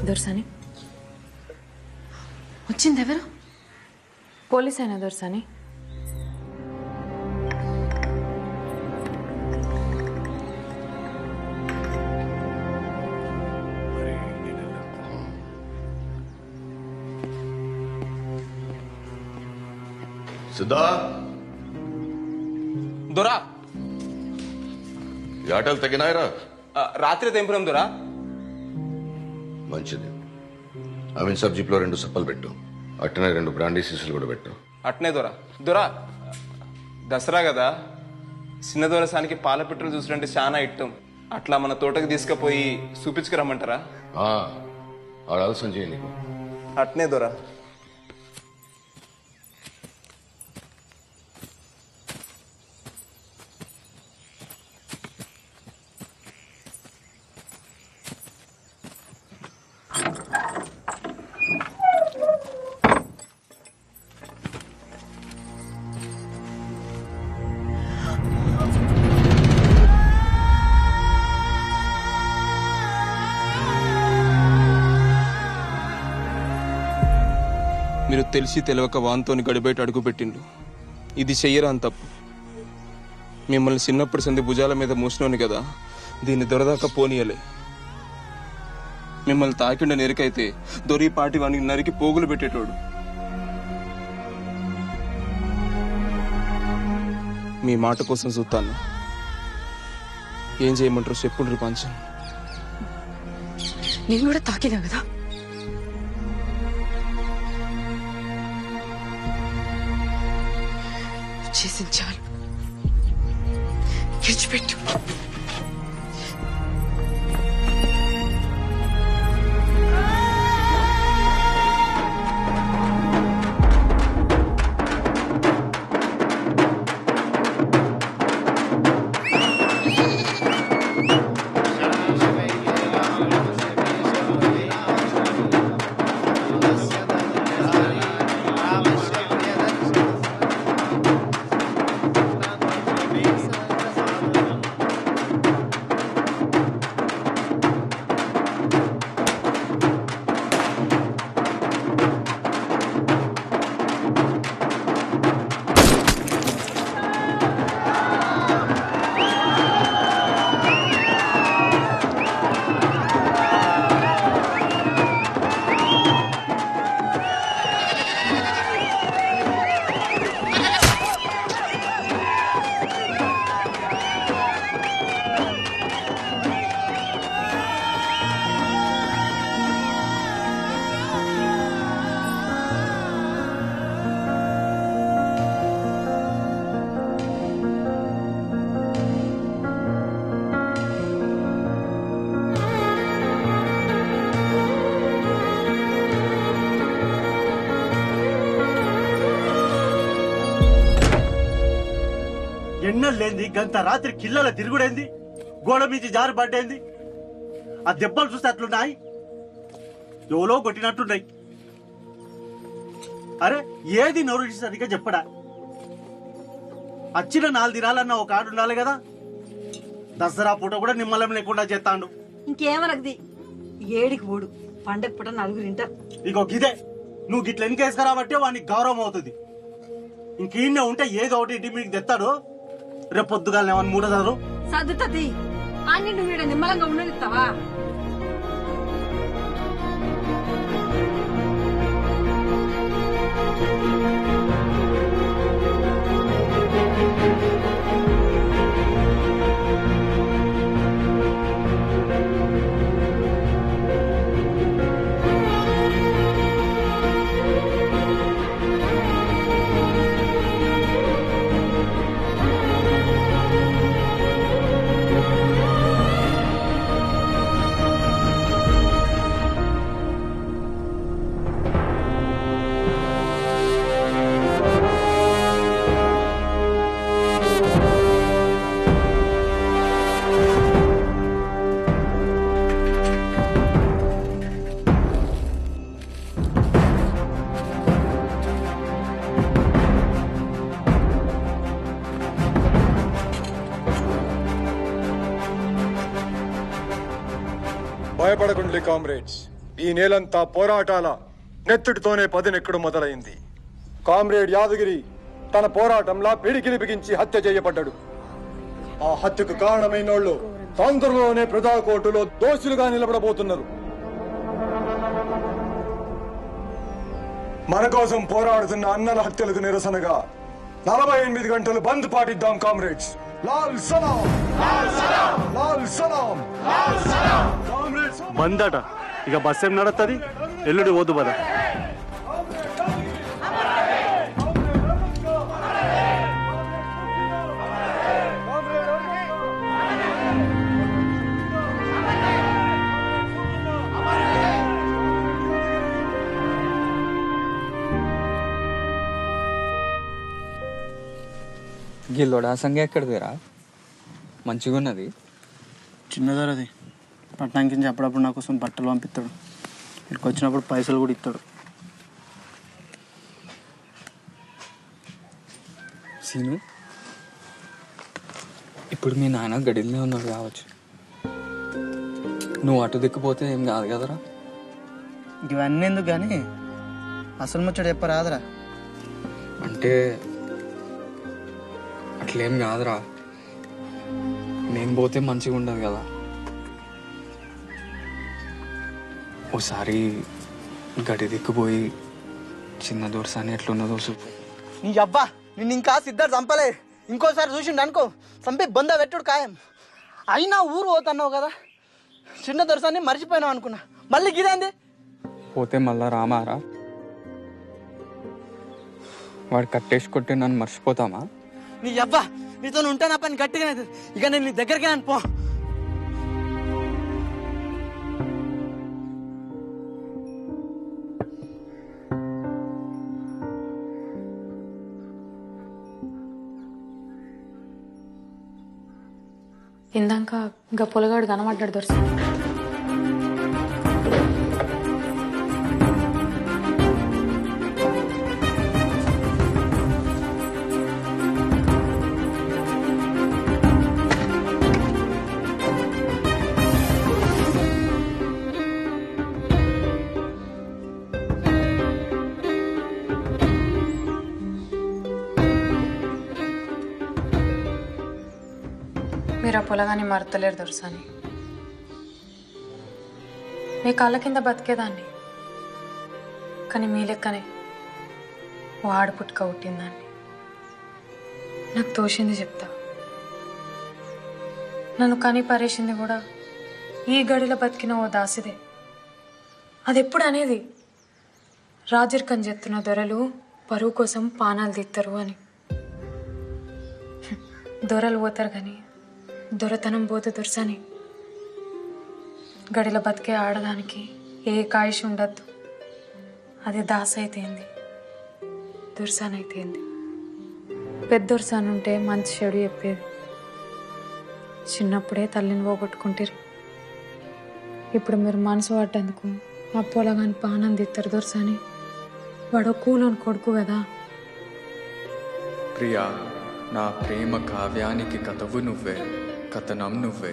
దొరసాని వచ్చింది ఎవరు? పోలీస్ అయినా దొరసాని. సిద్ధా దొరా ఈ ఆటలు తగినాయరా? రాత్రి తెంపురం దొరా. మంచిది. అవిన్ సాబ్ జీప్లో 2 సప్పలు పెట్టు, అట్టనే 2 బ్రాండీ సీసాలు కూడా పెట్టు. అట్నే దొరా. దొరా దసరా కదా, చిన్న దొరసానికి పాల పెట్రోల్ చూసినంటే చాలా ఇట్టం. అట్లా మన తోటకి తీసుకుపోయి చూపించుకురమ్మంటారా? ఆడాల్సిన చేయి నీకు. అట్నే దొరా. మీరు తెలిసి తెలియక వాన్తోని గడిబయట అడుగుపెట్టిండు. ఇది చెయ్యరా అని తప్పు. మిమ్మల్ని చిన్నప్పటి సంది భుజాల మీద మూసినోని కదా, దీన్ని దొరదాకా పోనీయలే. మిమ్మల్ని తాకిండ నెరికైతే దొరి పాటి వానికి నరికి పోగులు పెట్టేటోడు. మీ మాట కోసం చూస్తాను. ఏం చేయమంటారు చెప్పుండ్రి పంచం. నేను కూడా తాకినా కదా. చేసి చాలు, విడిచిపెట్టు. ఎన్నెళ్ళేంది గంత రాత్రి కిల్లల తిరుగుడేంది, గోడ మీద జారి పడ్డేంది. ఆ దెబ్బలు చూస్తే అట్లున్నాయి, ఎవలో కొట్టినట్టున్నాయి. అరే ఏది నోరు సరిగ్గా చెప్పడా? వచ్చిన 4 దినాలన్నా ఒక ఆడు ఉండాలి కదా. దసరా పూట కూడా నిమ్మలం లేకుండా చేస్తాడు. ఇంకేమనది ఏడికి పోడు, పండగ పూట 4 తింటారు. ఇగో గిదే నువ్వు గిట్ల ఎన్నికేసుకురాబట్టే వానికి గౌరవం అవుతుంది. ఇంకీన్నే ఉంటే ఏదో ఒకటి ఇంటి మీకు తెస్తాడు. రేపు పొద్దుగాల ఏమన్నా మూడదారు సర్దుతుంది. అన్ని నువ్వు నిమ్మలంగా ఉండనిస్తావా? భయపడకుండి కామ్రేడ్స్. ఈ నేలంతా పోరాటాల నెత్తుటితోనే పదునెక్కడు మొదలైంది. కామ్రేడ్ యాదగిరి తన పోరాటంలా పిడికిలి బిగించి హత్య చేయబడ్డాడు. ఆ హత్యకు కారణమైనోళ్ళు తొందరలోనే ప్రజా కోర్టులో దోషులుగా నిలబడబోతున్నారు. మన కోసం పోరాడుతున్న అన్నల హత్యలకు నిరసనగా 48 గంటలు బంద్ పాటిద్దాం కామ్రేడ్స్. లాల్ సలాం, లాల్ సలాం. బందట ఇక బస్ ఏం నడుస్తుంది? ఎల్లుడి పోదు బదా. గిల్లోడా సంగ ఎక్కడిదిరా? మంచిగా ఉన్నది. చిన్నదరది పట్టణానికి అప్పుడప్పుడు నా కోసం బట్టలు పంపిస్తాడు. ఇక్కడికి వచ్చినప్పుడు పైసలు కూడా ఇస్తాడు. సీను, ఇప్పుడు మీ నాన్న గడిలో ఉన్నాడు కావచ్చు. నువ్వు అటు దిక్కుపోతే ఏం కాదు కదరా? ఇవన్నీ ఎందుకు కానీ అసలు ముచ్చట చెప్పరాదురా. అంటే అట్లేం కాదురా, నేను పోతే మంచిగా ఉండదు కదా. ఓసారి గడి దిక్కుపోయి చిన్న దొరసాని ఎట్లున్నదో చూపు. నీ అబ్బా నిన్ను ఇంకా సిద్ధార్థ చంపలే. ఇంకోసారి చూసిండు అనుకో చంపి బంద పెట్టుడు ఖాయం. అయినా ఊరు పోతున్నావు కదా, చిన్న దొరసాన్ని మర్చిపోయినావు అనుకున్నా. మళ్ళీ గిదేంది? పోతే మళ్ళా రామారా? వాడు కట్టేసి కొట్టి నన్ను మర్చిపోతామా? నీ అబ్బా నీతో ఉంటే నా పని గట్టిగా ఇక నేను నీ దగ్గరికి పో. ఇందాక ఇంకా పొలగాడు కనబడ్డాడు దొరసాని. మీరు ఆ పొలగాని మరతలేరు దొరసాని. మీ కాళ్ళ కింద బతికేదాన్ని, కానీ మీ లెక్కనే వాడు పుట్టుక పుట్టిందాన్ని. నాకు తోచింది చెప్తా. నన్ను కని పరేసింది కూడా ఈ గడిలో బతికిన ఓ దాసిదే. అది ఎప్పుడు అనేది రాజరికం చెప్తున్న దొరలు పరువు కోసం పానాలు తీస్తారు అని. దొరలు పోతారు కానీ దొరతనం పోతే దొరసాని. గడిలో బతికే ఆడదానికి ఏ కాయిష్ ఉండద్దు. అది దాస అయితేంది, దొరసాని అయితేంది. పెద్ద దొరసాని ఉంటే మంచి చెడు చెప్పేది. చిన్నప్పుడే తల్లిని పోగొట్టుకుంటారు. ఇప్పుడు మీరు మనసు పడ్డందుకు ఆ పొలగాని పానం తీస్తారు దొరసాని. వాడు కూలోని కొడుకు కదా. ప్రియా, నా ప్రేమ కావ్యానికి కథవు నువ్వే, కథనం నువ్వే.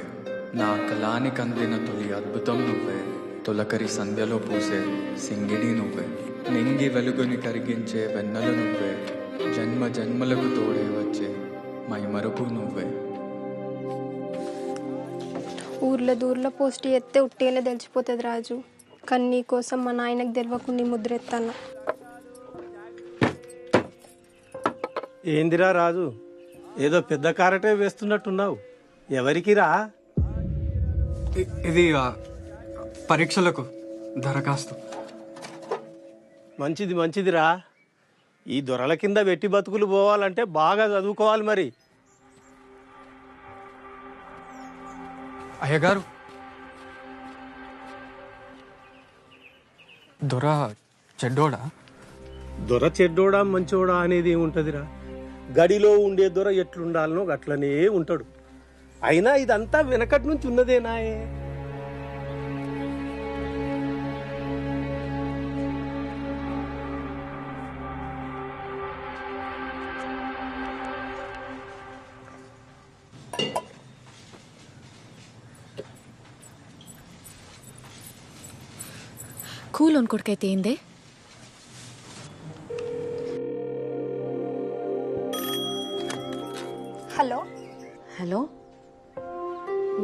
నా కళానికి అందిన తొలి అద్భుతం నువ్వే. తొలకరి సంధ్యలో పూసే సింగిడి నువ్వే. నింగి వెలుగుని కరిగించే వెన్నెల నువ్వే. జన్మ జన్మలకు తోడే వచ్చే మైమరుపు నువ్వే. ఊర్లో దూర్లో పోస్ట్ ఎత్తే ఉట్టిగానే తెలిసిపోతుంది రాజు. కానీ నీ కోసం మా నాయనకు తెలియకుండా ముద్ర ఎత్తాను. ఏందిరా రాజు, ఏదో పెద్ద కారటే వేస్తున్నట్టున్నావు. ఎవరికిరా? ఇది పరీక్షలకు దరఖాస్తు. మంచిది మంచిదిరా. ఈ దొరల కింద వెట్టి బతుకులు పోవాలంటే బాగా చదువుకోవాలి మరి. అయ్యగారు, దొర చెడ్డోడా? దొర చెడ్డోడా మంచోడా అనేది ఏముంటదిరా. గడిలో ఉండే దొర ఎట్లుండాలనో అట్లనే ఉంటాడు. అయినా ఇదంతా వెనకటి నుంచి ఉన్నదేనాయే. కూలోని కొడుకైతే ఏందే? హలో హలో,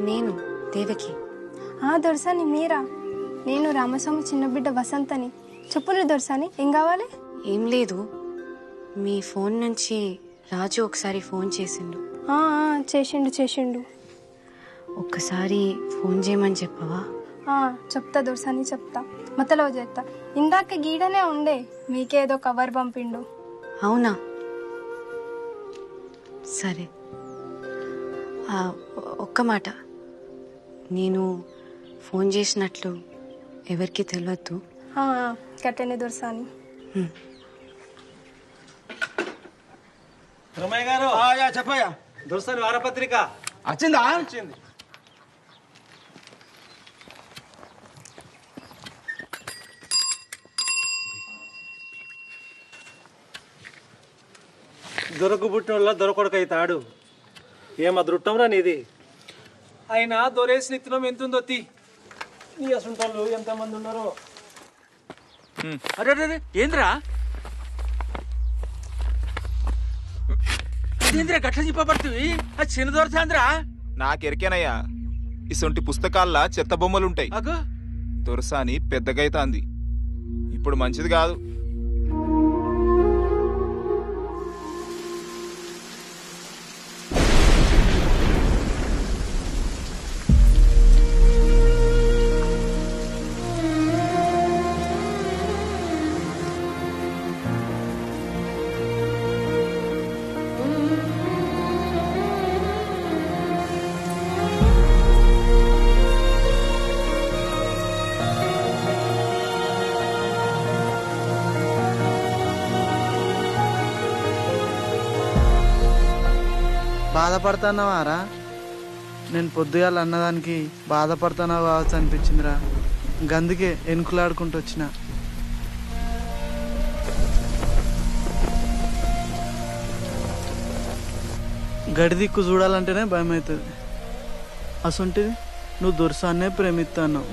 నేను దేవకి. దొరసాని మీరా? నేను రామస్వామి చిన్న బిడ్డ వసంతని. చెప్పులు దొరసాని, ఏం కావాలి? ఏం లేదు, మీ ఫోన్ నుంచి రాజు ఒకసారి ఫోన్ చేసిండు. చేసిండు. ఒక్కసారి ఫోన్ చేయమని చెప్పవా? చెప్తా దొరసాని, చెప్తా. మతలో చేస్తా. ఇందాక గీడనే ఉండే, మీకేదో కవర్ పంపిండు. అవునా, సరే. ఒక్క మాట, నేను ఫోన్ చేసినట్లు ఎవరికి తెలియద్దు. కట్టండి దొరసాని. రమయ్య గారు చెప్పయ్యా. దొరసాని వారపత్రిక వచ్చిందా? వచ్చింది. దొరకు పుట్టిన దొరకొడక అవుతాడు. ఏం అదృష్టంరా నీది. అయినా దొరేసిన ఇత్తనం ఎంతుందో తీ. నీ అసంటోళ్ళు ఎంతమంది ఉన్నారో. అరే ఏంద్రా ఏంద్రా గట్ల చెప్పబడుతుంది? అది చిన్న దొరసాంద్రా. నాకెరికేనయ్యా, ఇసొంటి పుస్తకాల్లో చెత్త బొమ్మలుంటాయి. దొరసాని పెద్దగైతాంది, ఇప్పుడు మంచిది కాదు. బాధపడుతున్నావారా? నేను పొద్దుగాల అన్నదానికి బాధపడుతున్నావు కావచ్చు అనిపించిందిరా. గందుకే ఎనుకులాడుకుంటూ వచ్చిన. గడి దిక్కు చూడాలంటేనే భయం అవుతుంది. అసొంటిది నువ్వు దొరసాన్నే ప్రేమిస్తాను,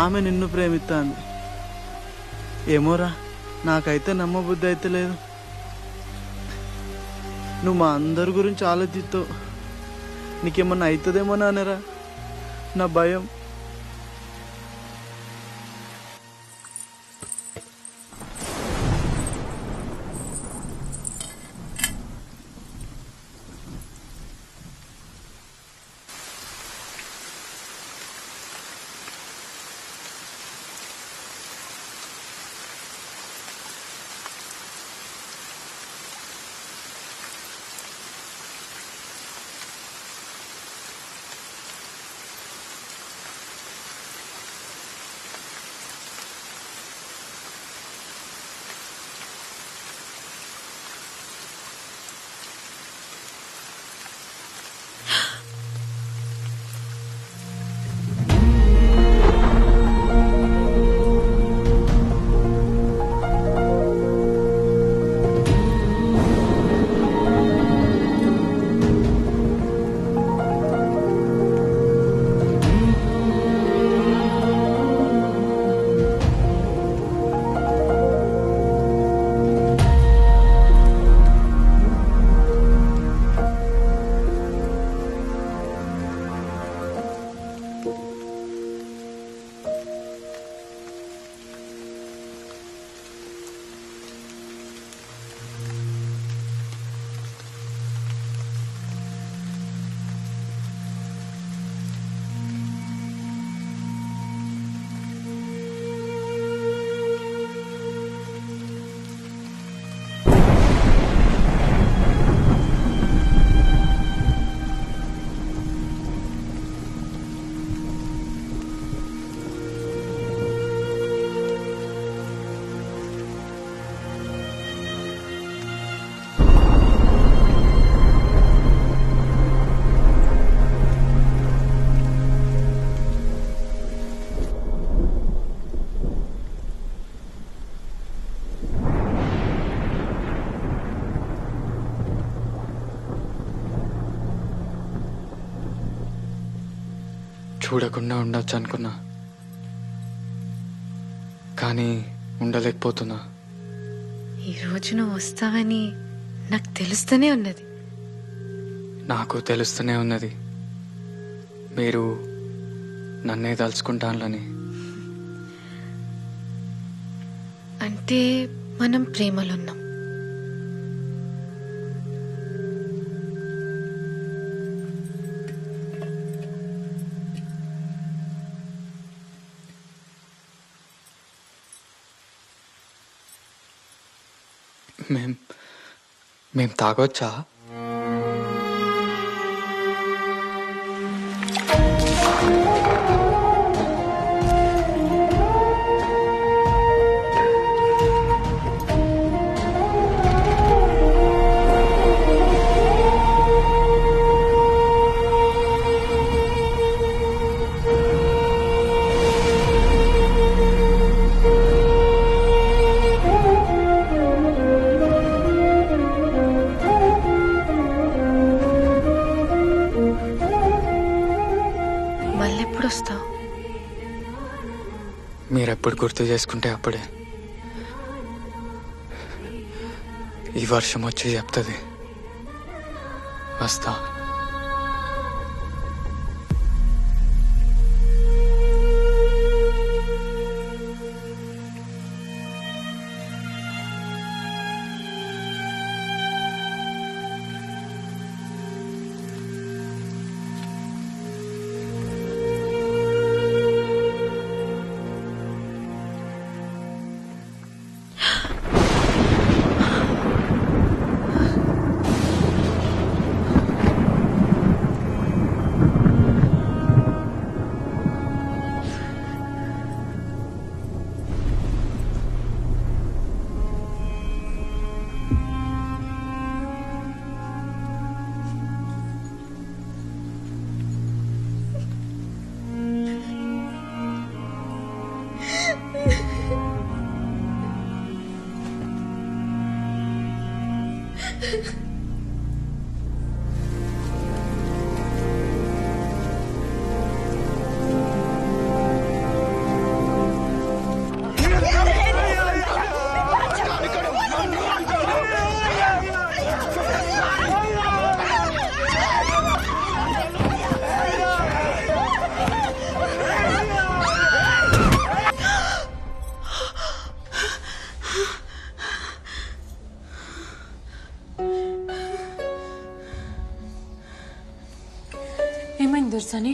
ఆమె నిన్ను ప్రేమిస్తాంది. ఏమోరా, నాకైతే నమ్మబుద్ధి అయితే లేదు. నువ్వు మా అందరి గురించి ఆలోచిస్తావు. నీకేమన్నా అవుతుందేమో నానేరా, నా భయం. చూడకుండా ఉండొచ్చు అనుకున్నా, కానీ ఉండలేకపోతున్నా. ఈ రోజు నువ్వు వస్తావని నాకు తెలుస్తూనే ఉన్నది. నాకు తెలుస్తూనే ఉన్నది మీరు నన్నే తలుచుకుంటానని. అంటే మనం ప్రేమలో ఉన్నాం. మేం తాగొచ్చా? మళ్ళెప్పుడు వస్తావు? మీరెప్పుడు గుర్తు చేసుకుంటే అప్పుడే. ఈ వర్షం వచ్చి చెప్తుంది వస్తా. ఏమైంది దొర్సని?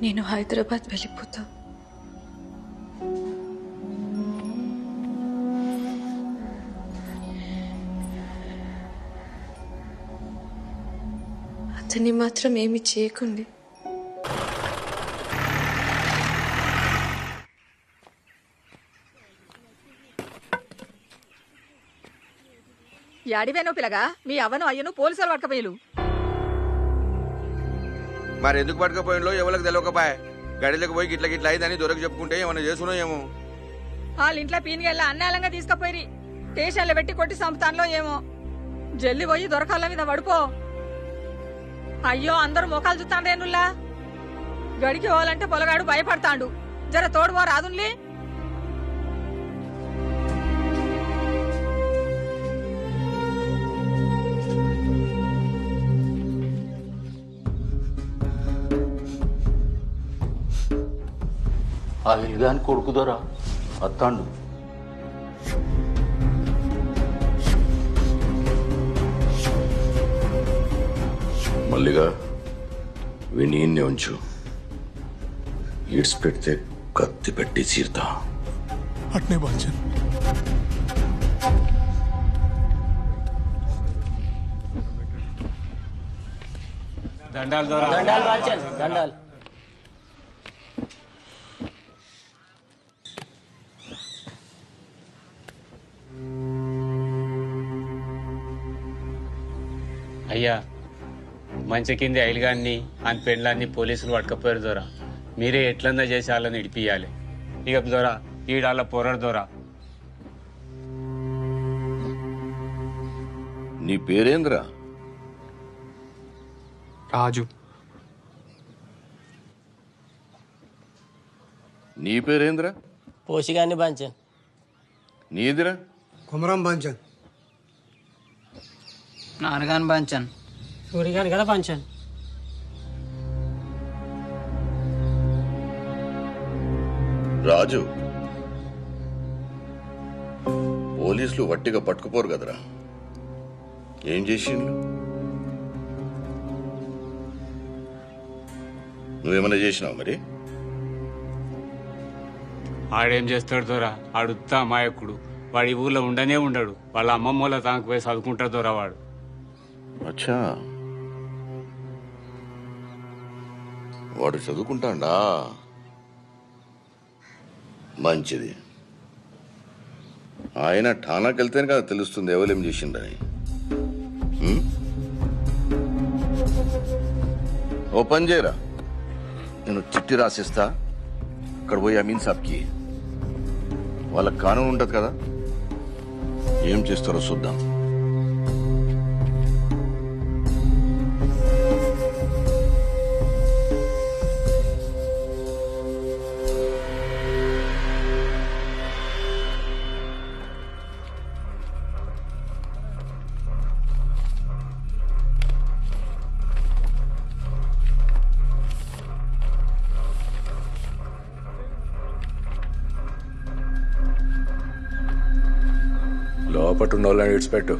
నేను హైదరాబాద్ వెళ్ళిపోతా. అతన్ని మాత్రం ఏమి చేయకండి. యాడివేనో పిల్లగా మీ అవ్వను అయ్యను పోలీసులు పట్టకపోయలు. మరి ఎందుకు పట్టుకపోయినలో ఎవరికి తెలియకపోయా. గడిలోకి పోయి గిట్ల గిట్ల అయిందని దొరకు చెప్పుకుంటే ఏమన్నా చేసుకున్నా ఏమో. వాళ్ళ ఇంట్లో పీనిగల్లా అన్నాలంగా తీసుకుపోయి స్టేషన్లో పెట్టి కొట్టి సంస్థాన్లో ఏమో. జల్లి పోయి దొరకాల మీద పడుకో. అయ్యో అందరూ మోకాలు చూస్తాండ్రేనుల్లా. గడికి పోవాలంటే పొలగాడు భయపడతాండు. జర తోడువో రాదున్లే. ఆ ఇల్గాని కొడుకు దొరా అత్తాండు. మల్లిగా వినీన్నే ఉంచు. ఈడ్స్ పెడితే కత్తి పెట్టి చీరుతా. అట్నే బాల్చన్. దండాలు దొరా. దండాలు బాల్చన్ దండాలు. అయ్యా మంచి కింది ఐలుగాన్ని అని పెండ్లాన్ని పోలీసులు పట్టుకపోయారు దొరా. మీరే ఎట్లన్నా చేసి వాళ్ళని ఇడిపియాలి. ఇక దొరా ఈడాళ్ళ పొరడు దొరా. నీ పేరేంద్రా? రాజు. నీ పేరేంద్రా? పోషిగాన్ని బాంచన్. నీదిరా? కుమరం బాంచన్. నాన్నగాని బాంచన్. సూరిగాని కదా బాంచన్. రాజు, పోలీసులు వట్టిగా పట్టుకుపోరు కదరా, ఏం చేసిండ్రు? నువ్వేమన్నా చేసినావు మరి? ఆడేం చేస్తాడు దొరా, ఆడుతా అమాయకుడు. వాడి ఊళ్ళో ఉండనే ఉండడు. వాళ్ళ అమ్మమ్మ వాళ్ళ తానికి పోయి చదువుకుంటాడు దొరా వాడు. అచ్చా, వాడు చదువుకుంటాడా? మంచిది. ఆయన ఠానాకి వెళ్తేనే కదా తెలుస్తుంది ఎవరేం చేసిండని. ఓ పని చేయరా, నేను చిట్టి రాసిస్తా, అక్కడ పోయి అమీన్ సాబ్కి. వాళ్ళకి కానూన్ ఉంటుంది కదా, ఏం చేస్తారో చూద్దాం. లోపట్టున్న వాళ్ళని విడిచిపెట్టు.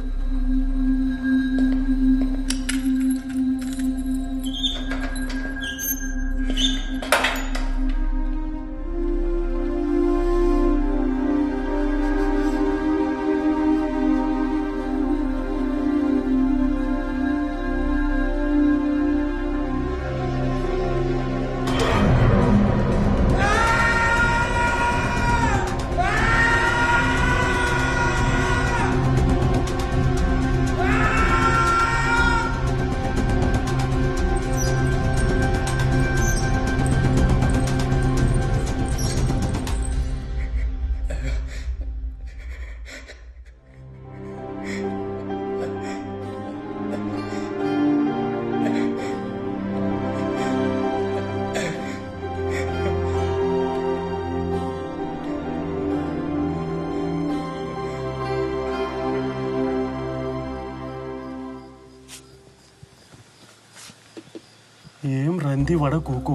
ఏం రంది వడ కూకు,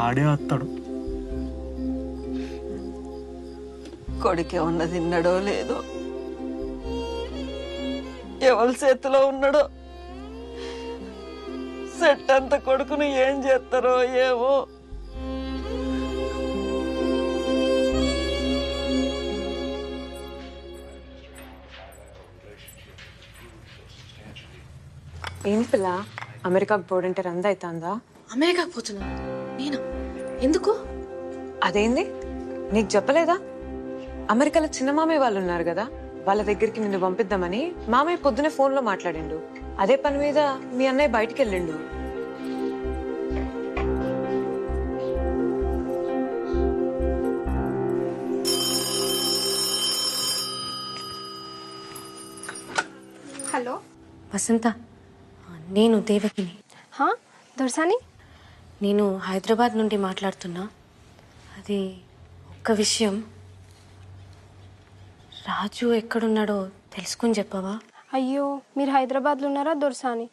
ఆడే వస్తాడు. కొడుకే ఉన్న తిన్నాడో లేదో, ఎవరి చేతిలో ఉన్నాడో, సెట్ అంత కొడుకును ఏం చేస్తారో ఏమో. ఏం పిల్ల అమెరికాకు పోడంటే రంద అవుతుందా? అమెరికాకు పోతున్నా నేనా? ఎందుకు? అదేంది నీకు చెప్పలేదా? అమెరికాలో చిన్న మామయ్య వాళ్ళు ఉన్నారు కదా, వాళ్ళ దగ్గరికి నిన్ను పంపిద్దామని మామయ్య పొద్దునే ఫోన్లో మాట్లాడిండు. అదే పని మీద మీ అన్నయ్య బయటికి వెళ్ళిండు. హలో వసంత, నేను దేవకిని. దొరసాని, నేను హైదరాబాద్ నుండి మాట్లాడుతున్నా. అది ఒక్క విషయం, రాజు ఎక్కడున్నాడో తెలుసుకుని చెప్పవా? అయ్యో మీరు హైదరాబాద్లో ఉన్నారా దొరసాని?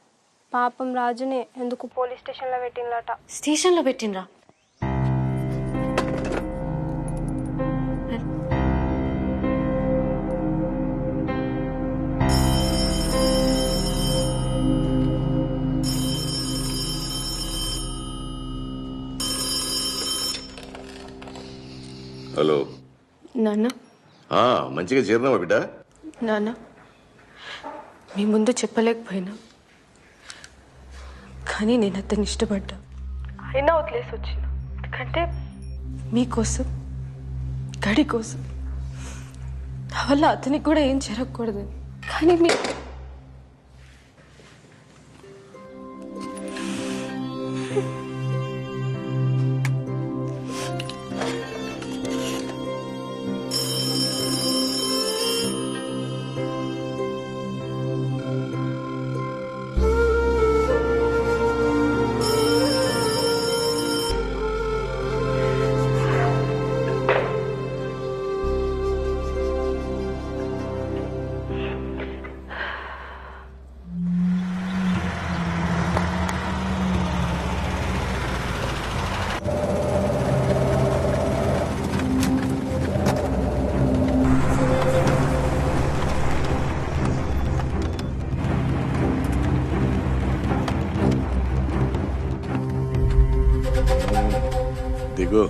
పాపం రాజునే ఎందుకు పోలీస్ స్టేషన్లో పెట్టినలాట. స్టేషన్లో పెట్టినరా? హలో నాన్న. మంచిగా చేరినావా బిడ్డ? నాన్న, మీ ముందు చెప్పలేకపోయినా, కానీ నేను అతన్ని ఇష్టపడ్డా. అయినా వదిలేసి వచ్చిన, ఎందుకంటే మీకోసం, గడి కోసం. నా వల్ల అతనికి కూడా ఏం జరగకూడదు. కానీ మీ దిగు.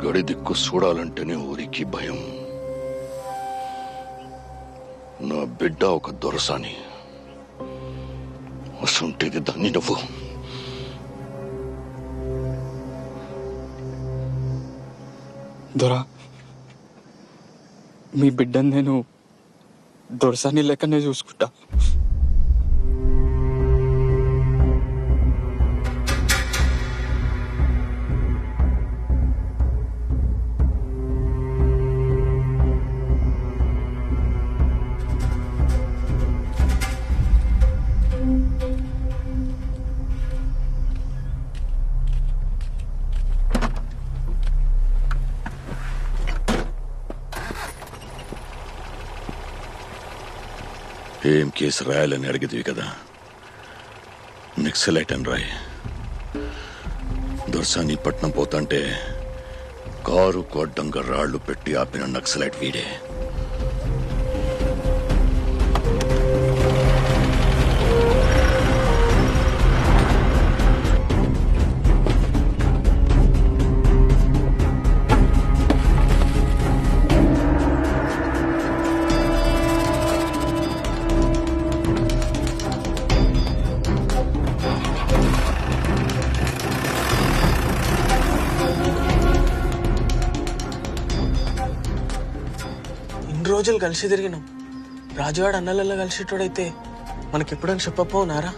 గడి దిక్కు చూడాలంటేనే ఊరికి భయం. నా బిడ్డ ఒక దొరసాని, అసంటేది దాన్ని నువ్వు. దొరా, మీ బిడ్డను నేను దొరసాని లెక్కనే చూసుకుంటా. ఏం కేసు రాయాలని అడిగిదివి కదా, నక్సలైట్ అని రాయి. దొరసాని పట్నం పోతంటే కారు కొడ్డంగా రాళ్లు పెట్టి ఆపిన నక్సలైట్ వీడే. రోజులు కలిసి తిరిగినాం. రాజువాడు అన్నలలో కలిసేటోడైతే మనకెప్పుడని చెప్పపోనారా?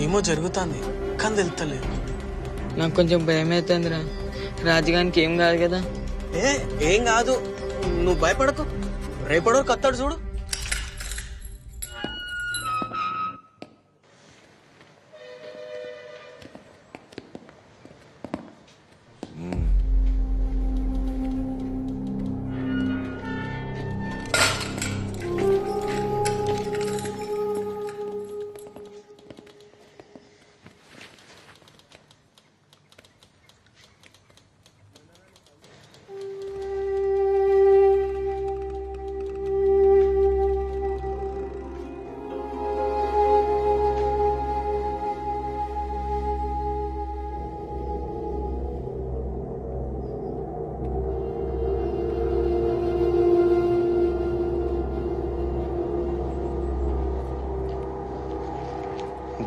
ఏమో జరుగుతుంది కానీ తెలుస్తలేదు. నాకు కొంచెం భయం అవుతుందిరా. రాజుగానికి ఏం కాదు కదా? ఏం కాదు, నువ్వు భయపడకు. రేపడో కత్తాడు చూడు.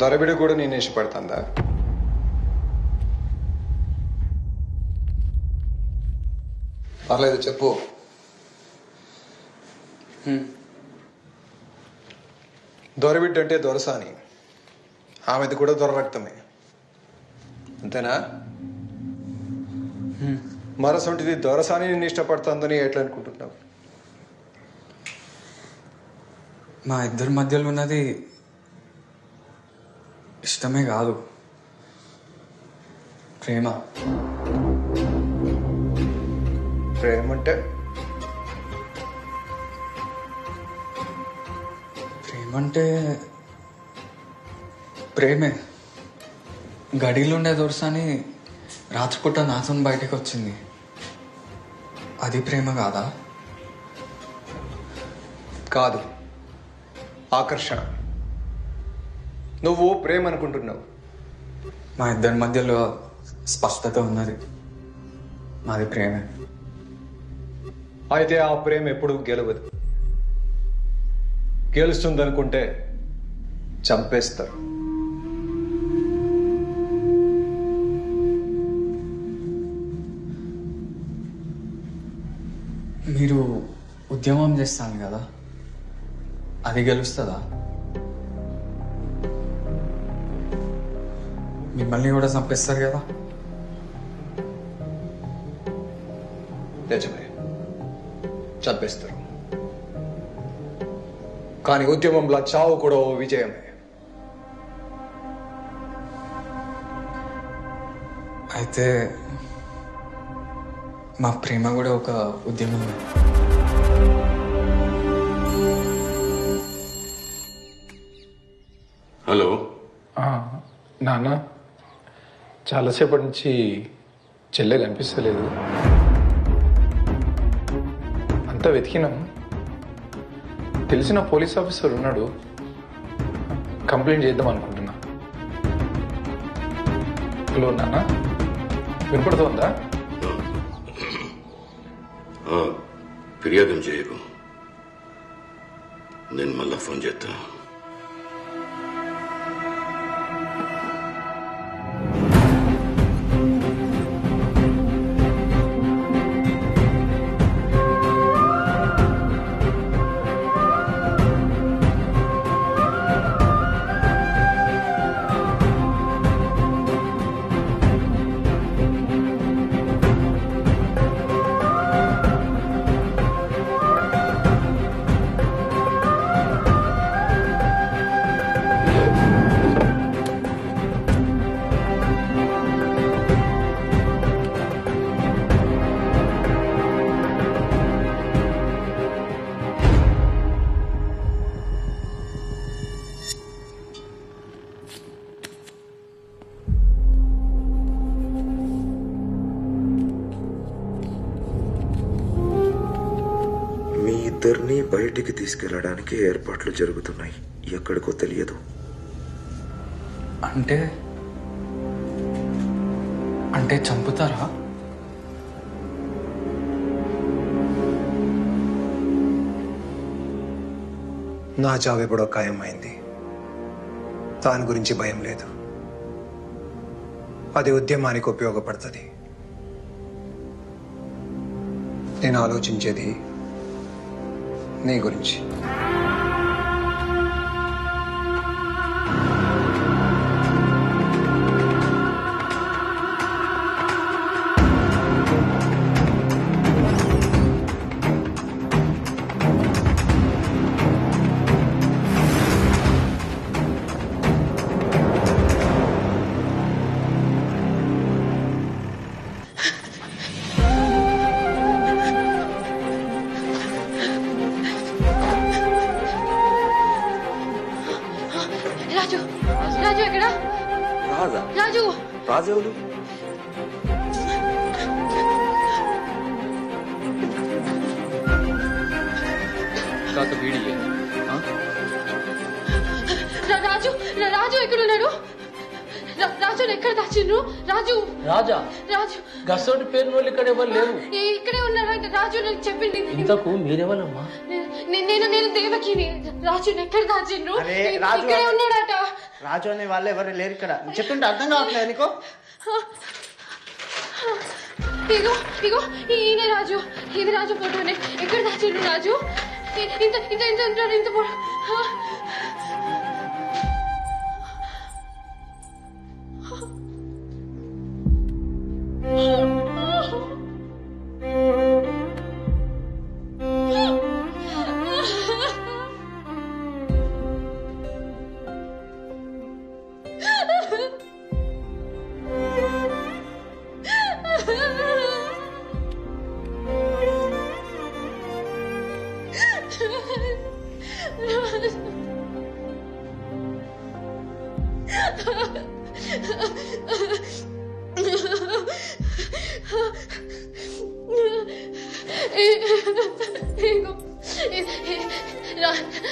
దొరబిడి కూడా నేను ఇష్టపడుతుందా? పర్లేదు చెప్పు. దొరబిడ్డ అంటే దొరసాని, ఆమెది కూడా దొర రక్తమే, అంతేనా? మరసొంటిది దొరసాని నిన్ను ఇష్టపడుతుందని ఎట్లా అనుకుంటున్నావు? మా ఇద్దరి మధ్యలో ఉన్నది ఇష్టమే కాదు, ప్రేమ. ప్రేమ అంటే? ప్రేమ అంటే ప్రేమే. గడిలో ఉండే దొరసాని రాత్రిపూట నాతో బయటకు వచ్చింది, అది ప్రేమ కాదా? కాదు, ఆకర్షణ. నువ్వు ప్రేమ అనుకుంటున్నావు. మా ఇద్దరి మధ్యలో స్పష్టత ఉన్నది, మాది ప్రేమే. అయితే ఆ ప్రేమ ఎప్పుడు గెలవదు. గెలుస్తుందనుకుంటే చంపేస్తారు. మీరు ఉద్యమం చేస్తాను కదా, అది గెలుస్తుందా? మిమ్మల్ని కూడా చంపేస్తారు కదా? నిజమే, చంపేస్తారు. కానీ ఉద్యమంలో చావు కూడా ఓ విజయమే. అయితే మా ప్రేమ కూడా ఒక ఉద్యమం. హలో నాన్న, చాలాసేపటి నుంచి చెల్లె కనిపిస్తలేదు. అంతా వెతికినాం. తెలిసిన పోలీస్ ఆఫీసర్ ఉన్నాడు, కంప్లైంట్ చేద్దాం అనుకుంటున్నా. హలో నాన్న, వినపడుతోందా? ఫిర్యాదు చేయకు, నేను మళ్ళా ఫోన్ చేస్తా. ఇద్దరిని బయటికి తీసుకెళ్లడానికి ఏర్పాట్లు జరుగుతున్నాయి. ఎక్కడికో తెలియదు. అంటే చంపుతారా? నా చావు ఎప్పుడో ఖాయమైంది. దాని గురించి భయం లేదు. అది ఉద్యమానికి ఉపయోగపడుతుంది. నేను ఆలోచించేది నీ గురించి. రాజు, రాజు ఎక్కడ? రాజు, రాజెవరు? రాజు, రాజు ఎక్కడున్నాడు? రాజు ఎక్కడ దాచిండ్రు? రాజు, రాజా, రాజు గసోటి పేరు వాళ్ళు ఇక్కడ ఎవరు లేరు. ఇక్కడే ఉన్నాడు రాజు, నాకు చెప్పింది. ఇంతకు మీరెవరమ్మా? నేను దేవకిని. రాజు ఎక్కడ దాచిండ్రు? ఇక్కడే ఉన్నాడట. రాజు అనే వాళ్ళు ఎవరు లేరు ఇక్కడ. చెప్తుంటే అర్థం కావట్లేదు నీకు? ఇగో ఇగో ఈయన రాజు. ఇది రాజు ఫోటోనే. ఎక్కడ దాచిండ్రు రాజు? ఇంత ఇంత ఇంత ఉంటాడు. ఇంత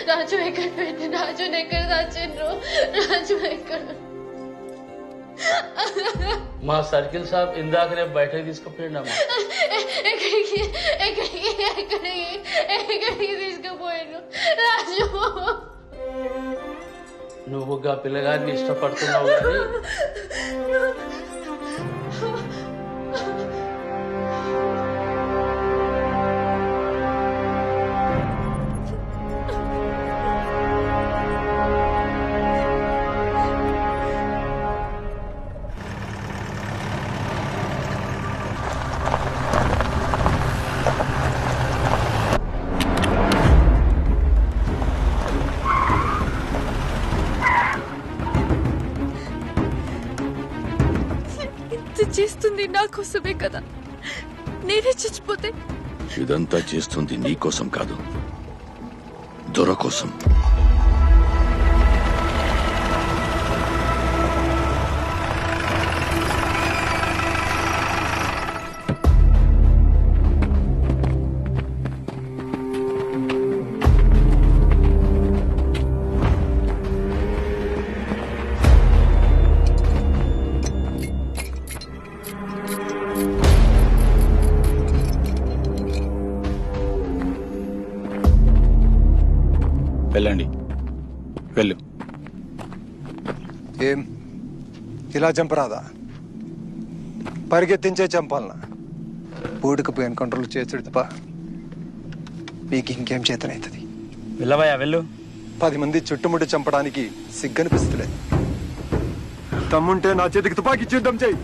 రాజు ఎక్కడ పెట్టి? రాజు ఎక్కడ దాచిండ్రు? రాజు ఎక్కడ? మా సర్కిల్ సాబ్ ఇందాకనే బయటకు తీసుకుపోయిండమ్మా. ఎక్కడికి ఎక్కడికి ఎక్కడికి ఎక్కడికి తీసుకుపోయాను రాజు? నువ్వు గా పిల్లగారిని ఇష్టపడుతున్నావు కానీ చేస్తుంది నా కోసమే కదా. నేనే చచ్చిపోతే? ఇదంతా చేస్తుంది నీ కోసం కాదు, దొర కోసం. వెళ్ళండి, వెళ్ళు. ఏం ఇలా చంపరాదా? పరిగెత్తించే చంపాలనా? బూడికి ఎన్కౌంటర్లు చేసుడు తప్ప మీకు ఇంకేం చేతనవుతుంది? వెళ్ళవయ్యా, వెళ్ళు. 10 మంది చుట్టుముట్టి చంపడానికి సిగ్గనిపిస్తలేదు. తమ్ముంటే నా చేతికి తుపాకీ యుద్ధం చేయి.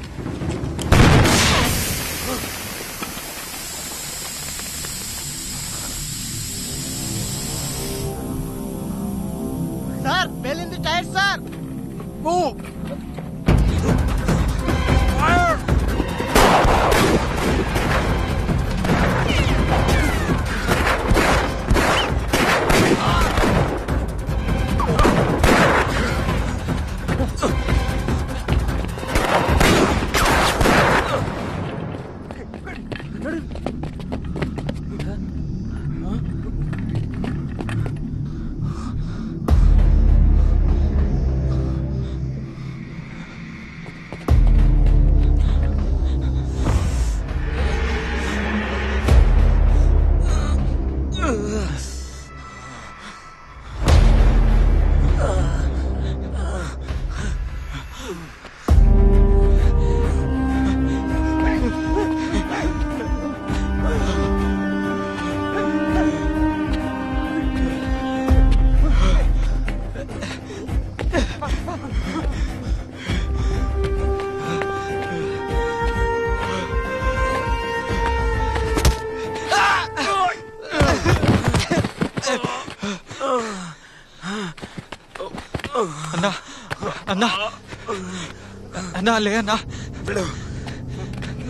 సార్ పేలింది టైర్ సార్. అన్నా అన్నా అన్నా లే అన్నా,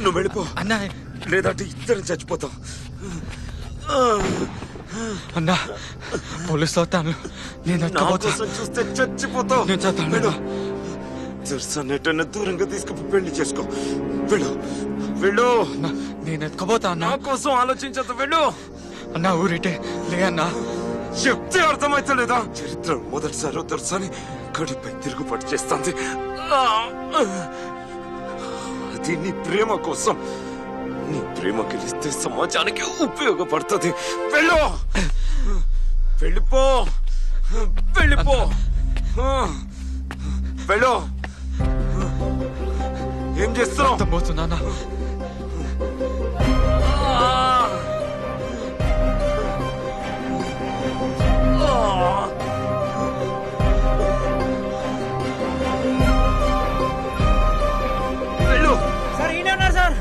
నువ్వు వెళ్ళిపో అన్నా, లేదంటే ఇద్దరం చచ్చిపోతాం. అన్నా పోలీసు వస్తాను, నేను చూస్తే చచ్చిపోతావు. నేను చస్తాను. నెట్టన్న దూరంగా తీసుకుని పెళ్లి చేసుకో. వెళ్ళు వెళ్ళు. నేను ఎత్తుకోపోతా అన్నా. నా కోసం ఆలోచించదు, వెళ్ళు. అన్నా ఊరిటే లే అన్నా. చెప్తే అర్థమైతలేదా? చరిత్ర మొదటిసారి దొరసాని గడిపై తిరుగుబాటు చేస్తుంది. అది నీ ప్రేమ కోసం. నీ ప్రేమ గెలిస్తే సమాజానికి ఉపయోగపడుతుంది. వెళ్ళు, వెళ్ళిపో, వెళ్ళిపో, వెళ్ళు. ఏం చేస్తున్నావు? పోతున్నా. వెళ్ళు. సార్ ఈయన ఉన్నారు సార్.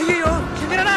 అయ్యో శంకరనా.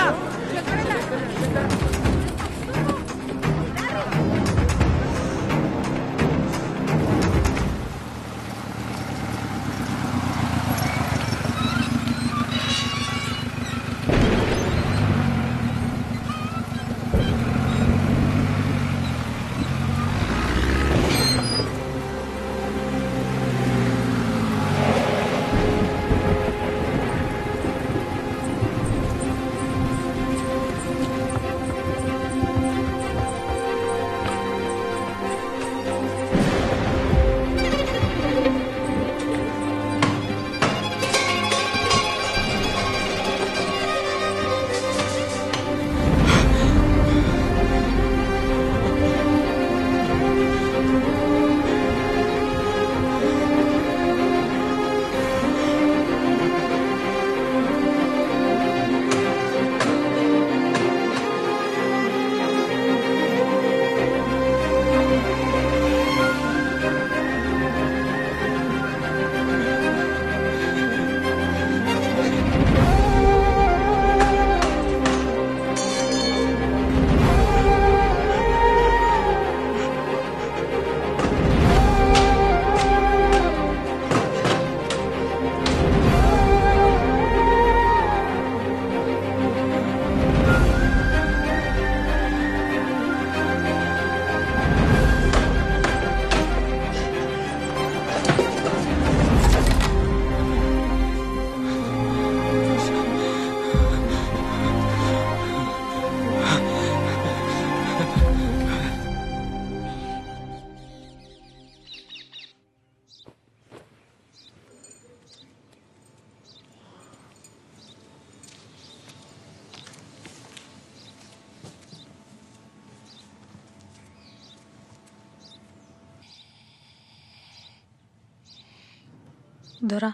దొరా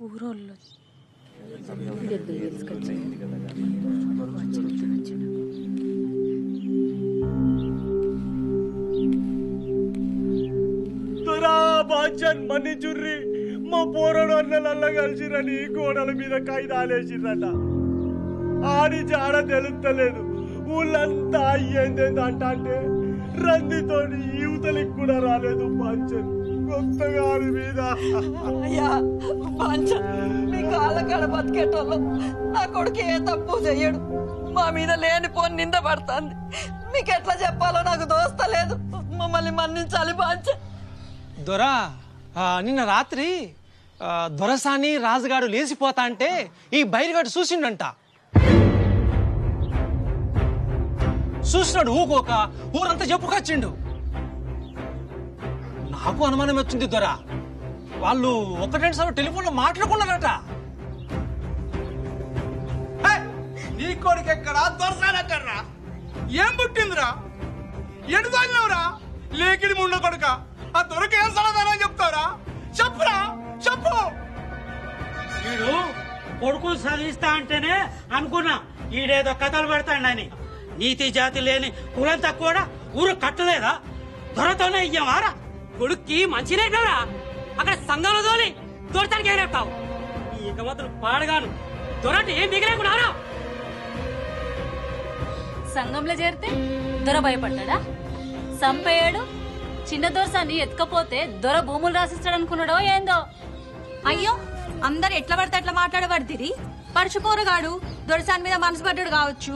ఊరోళ్ళు బాంచన్ మన్నిచుర్రి మా పోరడు అన్నలల్లా కలిసిరని గోడల మీద కాయిదాలేసిరట ఆడి జాడ తెలుస్తలేదు ఊళ్ళంతా అయ్యేందేందంట అంటే రందితోని యువతలికి కూడా రాలేదు బాంచన్ కొత్తగా ఆడి మీద అయ్యా మీ కాళ్ళ కాడ బతికేటోళ్ళు నా కొడుకు ఏ తప్పు చెయ్యడు మా మీద లేనిపోని నింద పడుతుంది మీకు ఎట్లా చెప్పాలో నాకు దోస్తలేదు మమ్మల్ని మన్నించాలి బాంచ దొరా నిన్న రాత్రి దొరసాని రాజుగాడు లేచిపోతా అంటే ఈ బయలుగాడు చూసిండంట. చూసినాడు ఊకోక ఊరంతా చెప్పుకొచ్చిండు. నాకు అనుమానం వచ్చింది దొరా, వాళ్ళు ఒకటి సార్లు టెలిఫోన్లో మాట్లాడుకున్నారట. నీ కొడుకు ఎక్కడా దొరసానక్కడ్రా ఏం పుట్టిందిరా ఎడు తాగినవురా లేకిడి ముండ కొడుక ఆ దొరక ఏం సమాధానం చెప్తావురా చెప్పురా చెప్పు. వీడు కొడుకులు చదివిస్తా అంటేనే అనుకున్నా ఈడేదో కథలు పెడతాడని. నీతి జాతి లేని కులంతా కూడా ఊరు కట్టలేదా? దొరతోనే ఇయ్యవారా? కొడుక్కి మంచినే కదా అక్కడ సంఘంలో తోలి దొరతానికి ఏరేస్తావు. ఇక మాత్రం పాడగాను దొరటి ఏం మిగిలేకున్నారా? సంఘంలో చేరితే దొర భయపడ్డా? సంపేయడు చిన్న దొరసాన్ని ఎత్తుకపోతే దొర భూములు రాసిస్తాడు అనుకున్నాడో ఏందో. అయ్యో అందరు ఎట్లా పడితే అట్లా మాట్లాడబడితిరి. పరుచుపోరగాడు దొరసాని మీద మనసు పడ్డాడు కావచ్చు,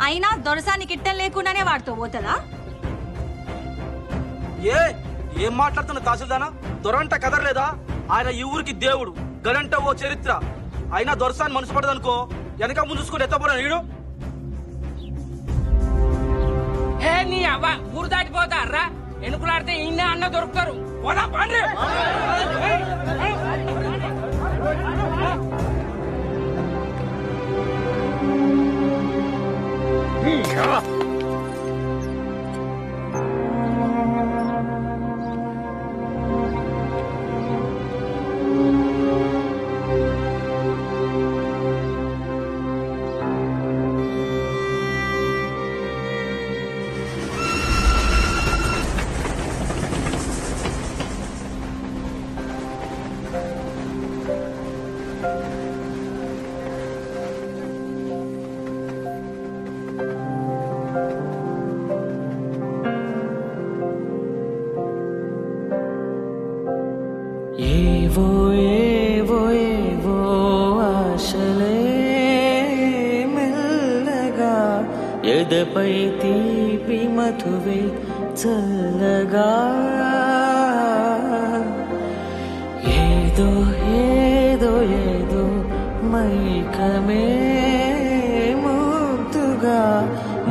అయినా దొరసాని కిట్టం లేకుండానే వాడితో పోతుందా? ఏం మాట్లాడుతున్న తహసీల్దానా? దొరంట కదరలేదా? ఆయన ఈ ఊరికి దేవుడు, గడంట ఓ చరిత్ర. అయినా దొరసాని మనసు పడదనుకో వెనక ముందు చూసుకుని ఎత్తపోరా నీడు. ఏ నీ అవ్వ ఊరు దాటిపోతారా? ఎన్నుకులాడితే ఇన్నే అన్న దొరుకుతారు. పోదా పండ్రి. ఏవో ఏవో ఏవో ఆశలే మెల్లగా ఎదపై తీపి మధువే చల్లగా ఏదో ఏదో ఏదో మైకమే ముద్దుగా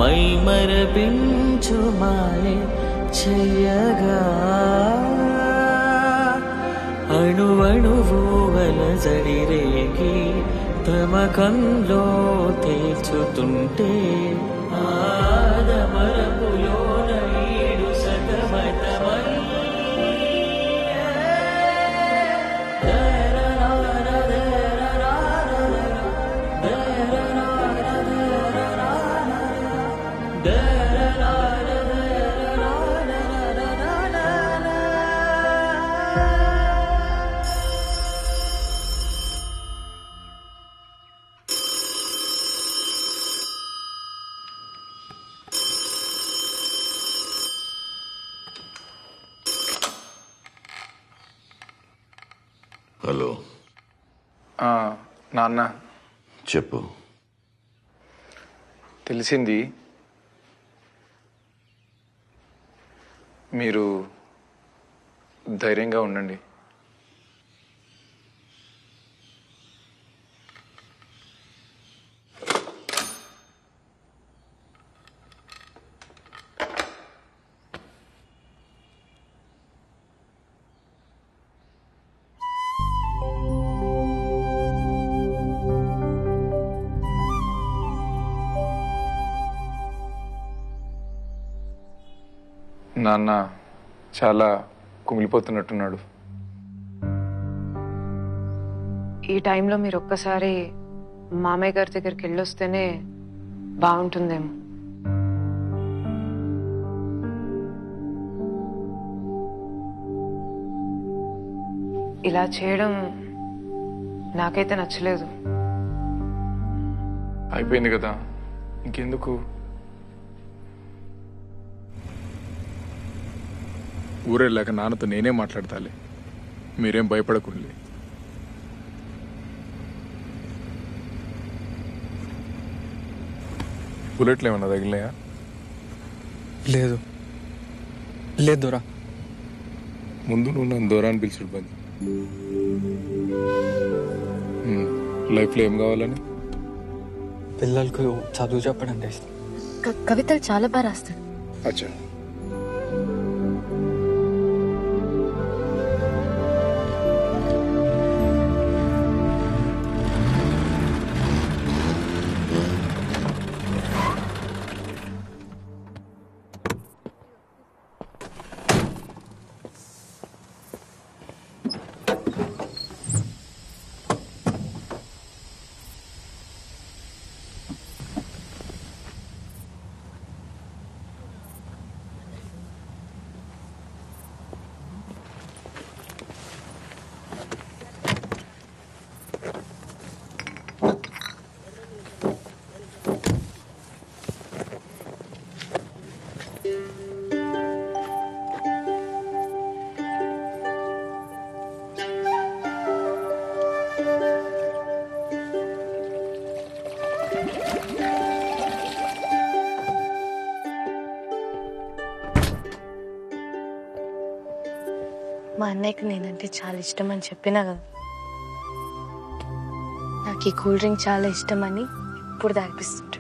మై మరపించు మాయే చెయ్యగా అణువణువు అలజడి రేగి తమకంలో తేల్చుతుంటే ఆదమరపులోన ఈడు సతమతమై హలో నాన్న చెప్పు. తెలిసింది, మీరు ధైర్యంగా ఉండండి. నాన్న చాలా కుమిలిపోతున్నట్టున్నాడు. ఈ టైంలో మీరు ఒక్కసారి మామయ్య గారి దగ్గరికి వెళ్ళొస్తేనే బాగుంటుందేమో. ఇలా చేయడం నాకైతే నచ్చలేదు. అయిపోయింది కదా, ఇంకెందుకు? ఊరెళ్ళాక నాన్నతో నేనే మాట్లాడతాలే, మీరేం భయపడకుండి. బుల్లెట్లు ఏమన్నా తగిలినాయా? లేదు లేదు దొరా. ముందు నువ్వు నన్ను దూరా అని పిలిచుడు బంద్. లైఫ్లో ఏం కావాలని? పిల్లలకు చదువు చెప్పడం ఇష్టం. కవితలు చాలా బాగా రాస్తాడు. అచ్చా, మా అన్నయ్యకి నేనంటే చాలా ఇష్టం అని చెప్పినా కదా. నాకు ఈ కూల్ డ్రింక్ చాలా ఇష్టం అని ఇప్పుడు తాగిపిస్తుంటాడు.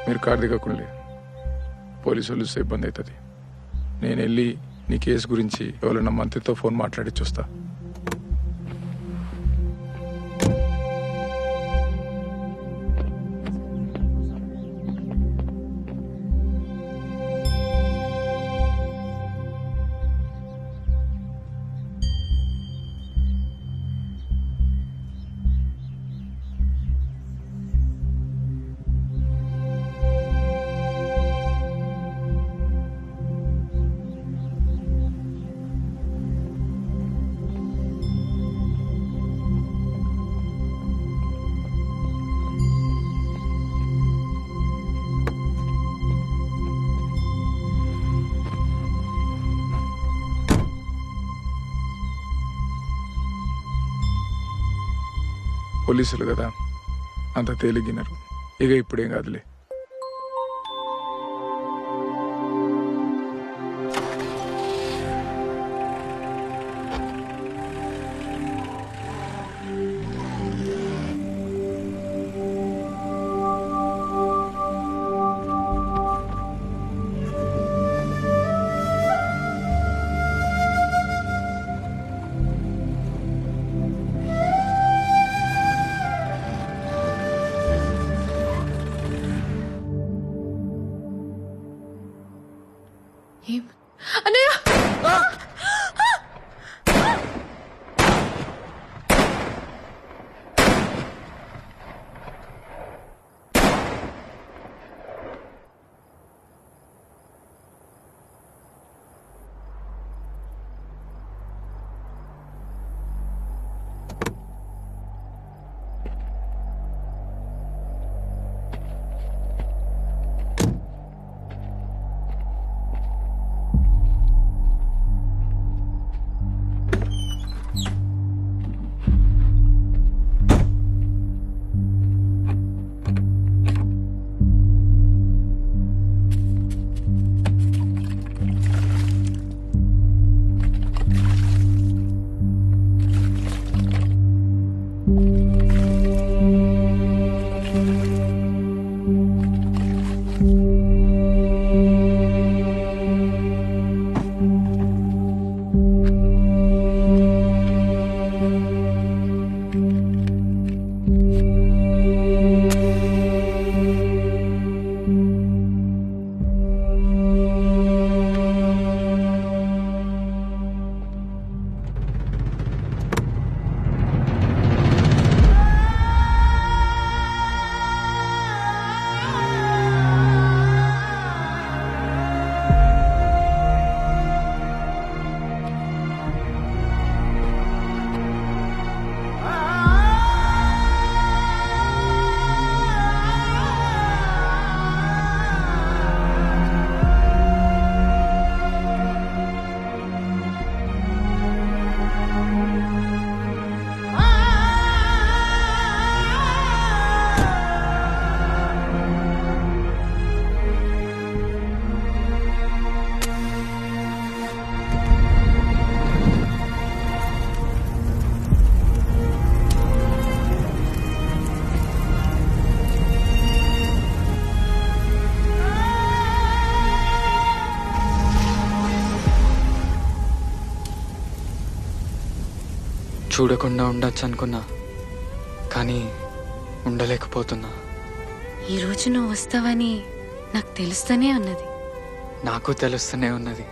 మీరు కారు దిగకుండే, పోలీసు వాళ్ళు చూస్తే ఇబ్బంది అవుతుంది. నేను వెళ్ళి నీ కేసు గురించి ఎవరైనా మంత్రితో ఫోన్ మాట్లాడి చూస్తా. పోలీసులు కదా, అంత తేలిగినారు. ఇక ఇప్పుడేం కాదులే. చూడకుండా ఉండొచ్చు అనుకున్నా, కానీ ఉండలేకపోతున్నా. ఈరోజు నువ్వు వస్తావని నాకు తెలుస్తూనే ఉన్నది. నాకు తెలుస్తూనే ఉన్నది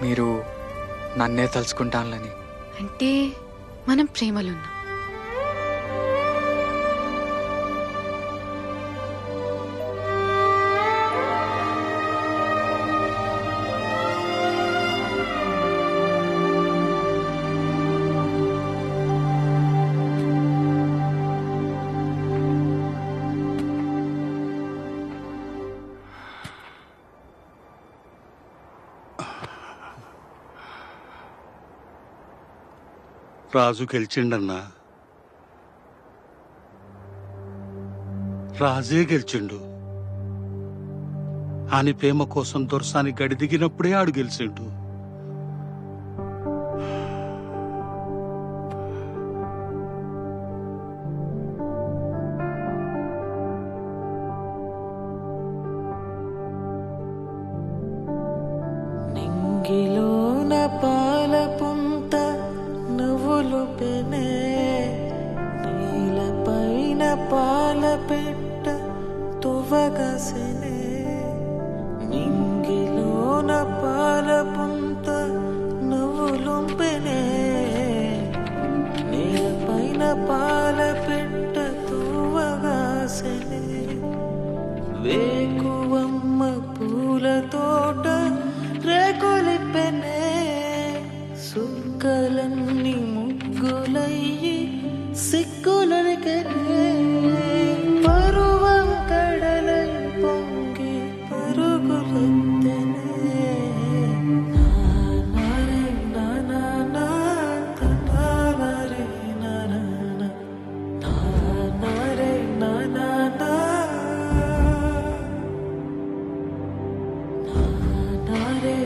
మీరు నన్నే తలుచుకుంటానులని. అంటే మనం ప్రేమలున్నాం. రాజు గెలిచిండన్నా. రాజే గెలిచిండు. ఆని ప్రేమ కోసం దొరసాని గడి దిగినప్పుడే ఆడు గెలిచిండు. నింగిలోన పాల పుంత నవ్వులు పెనే, నీలపైన పాల పెట్ట తువగసెనే. నింగిలోన పాల పుంత నవ్వులు పెనే, నీలపైన పాల పెట్ట తువగసెనే. వేకువమ్మ పూల తోట రేకులిపెనే, సుక్కలన్నీ ముగ్గులయ్యి సిగ్గులరికెనే. పరువం కడలై పొంగి పరుగులెత్తెనే. నానరే నానా తనానరే నానా, నానరే నానా, నానరే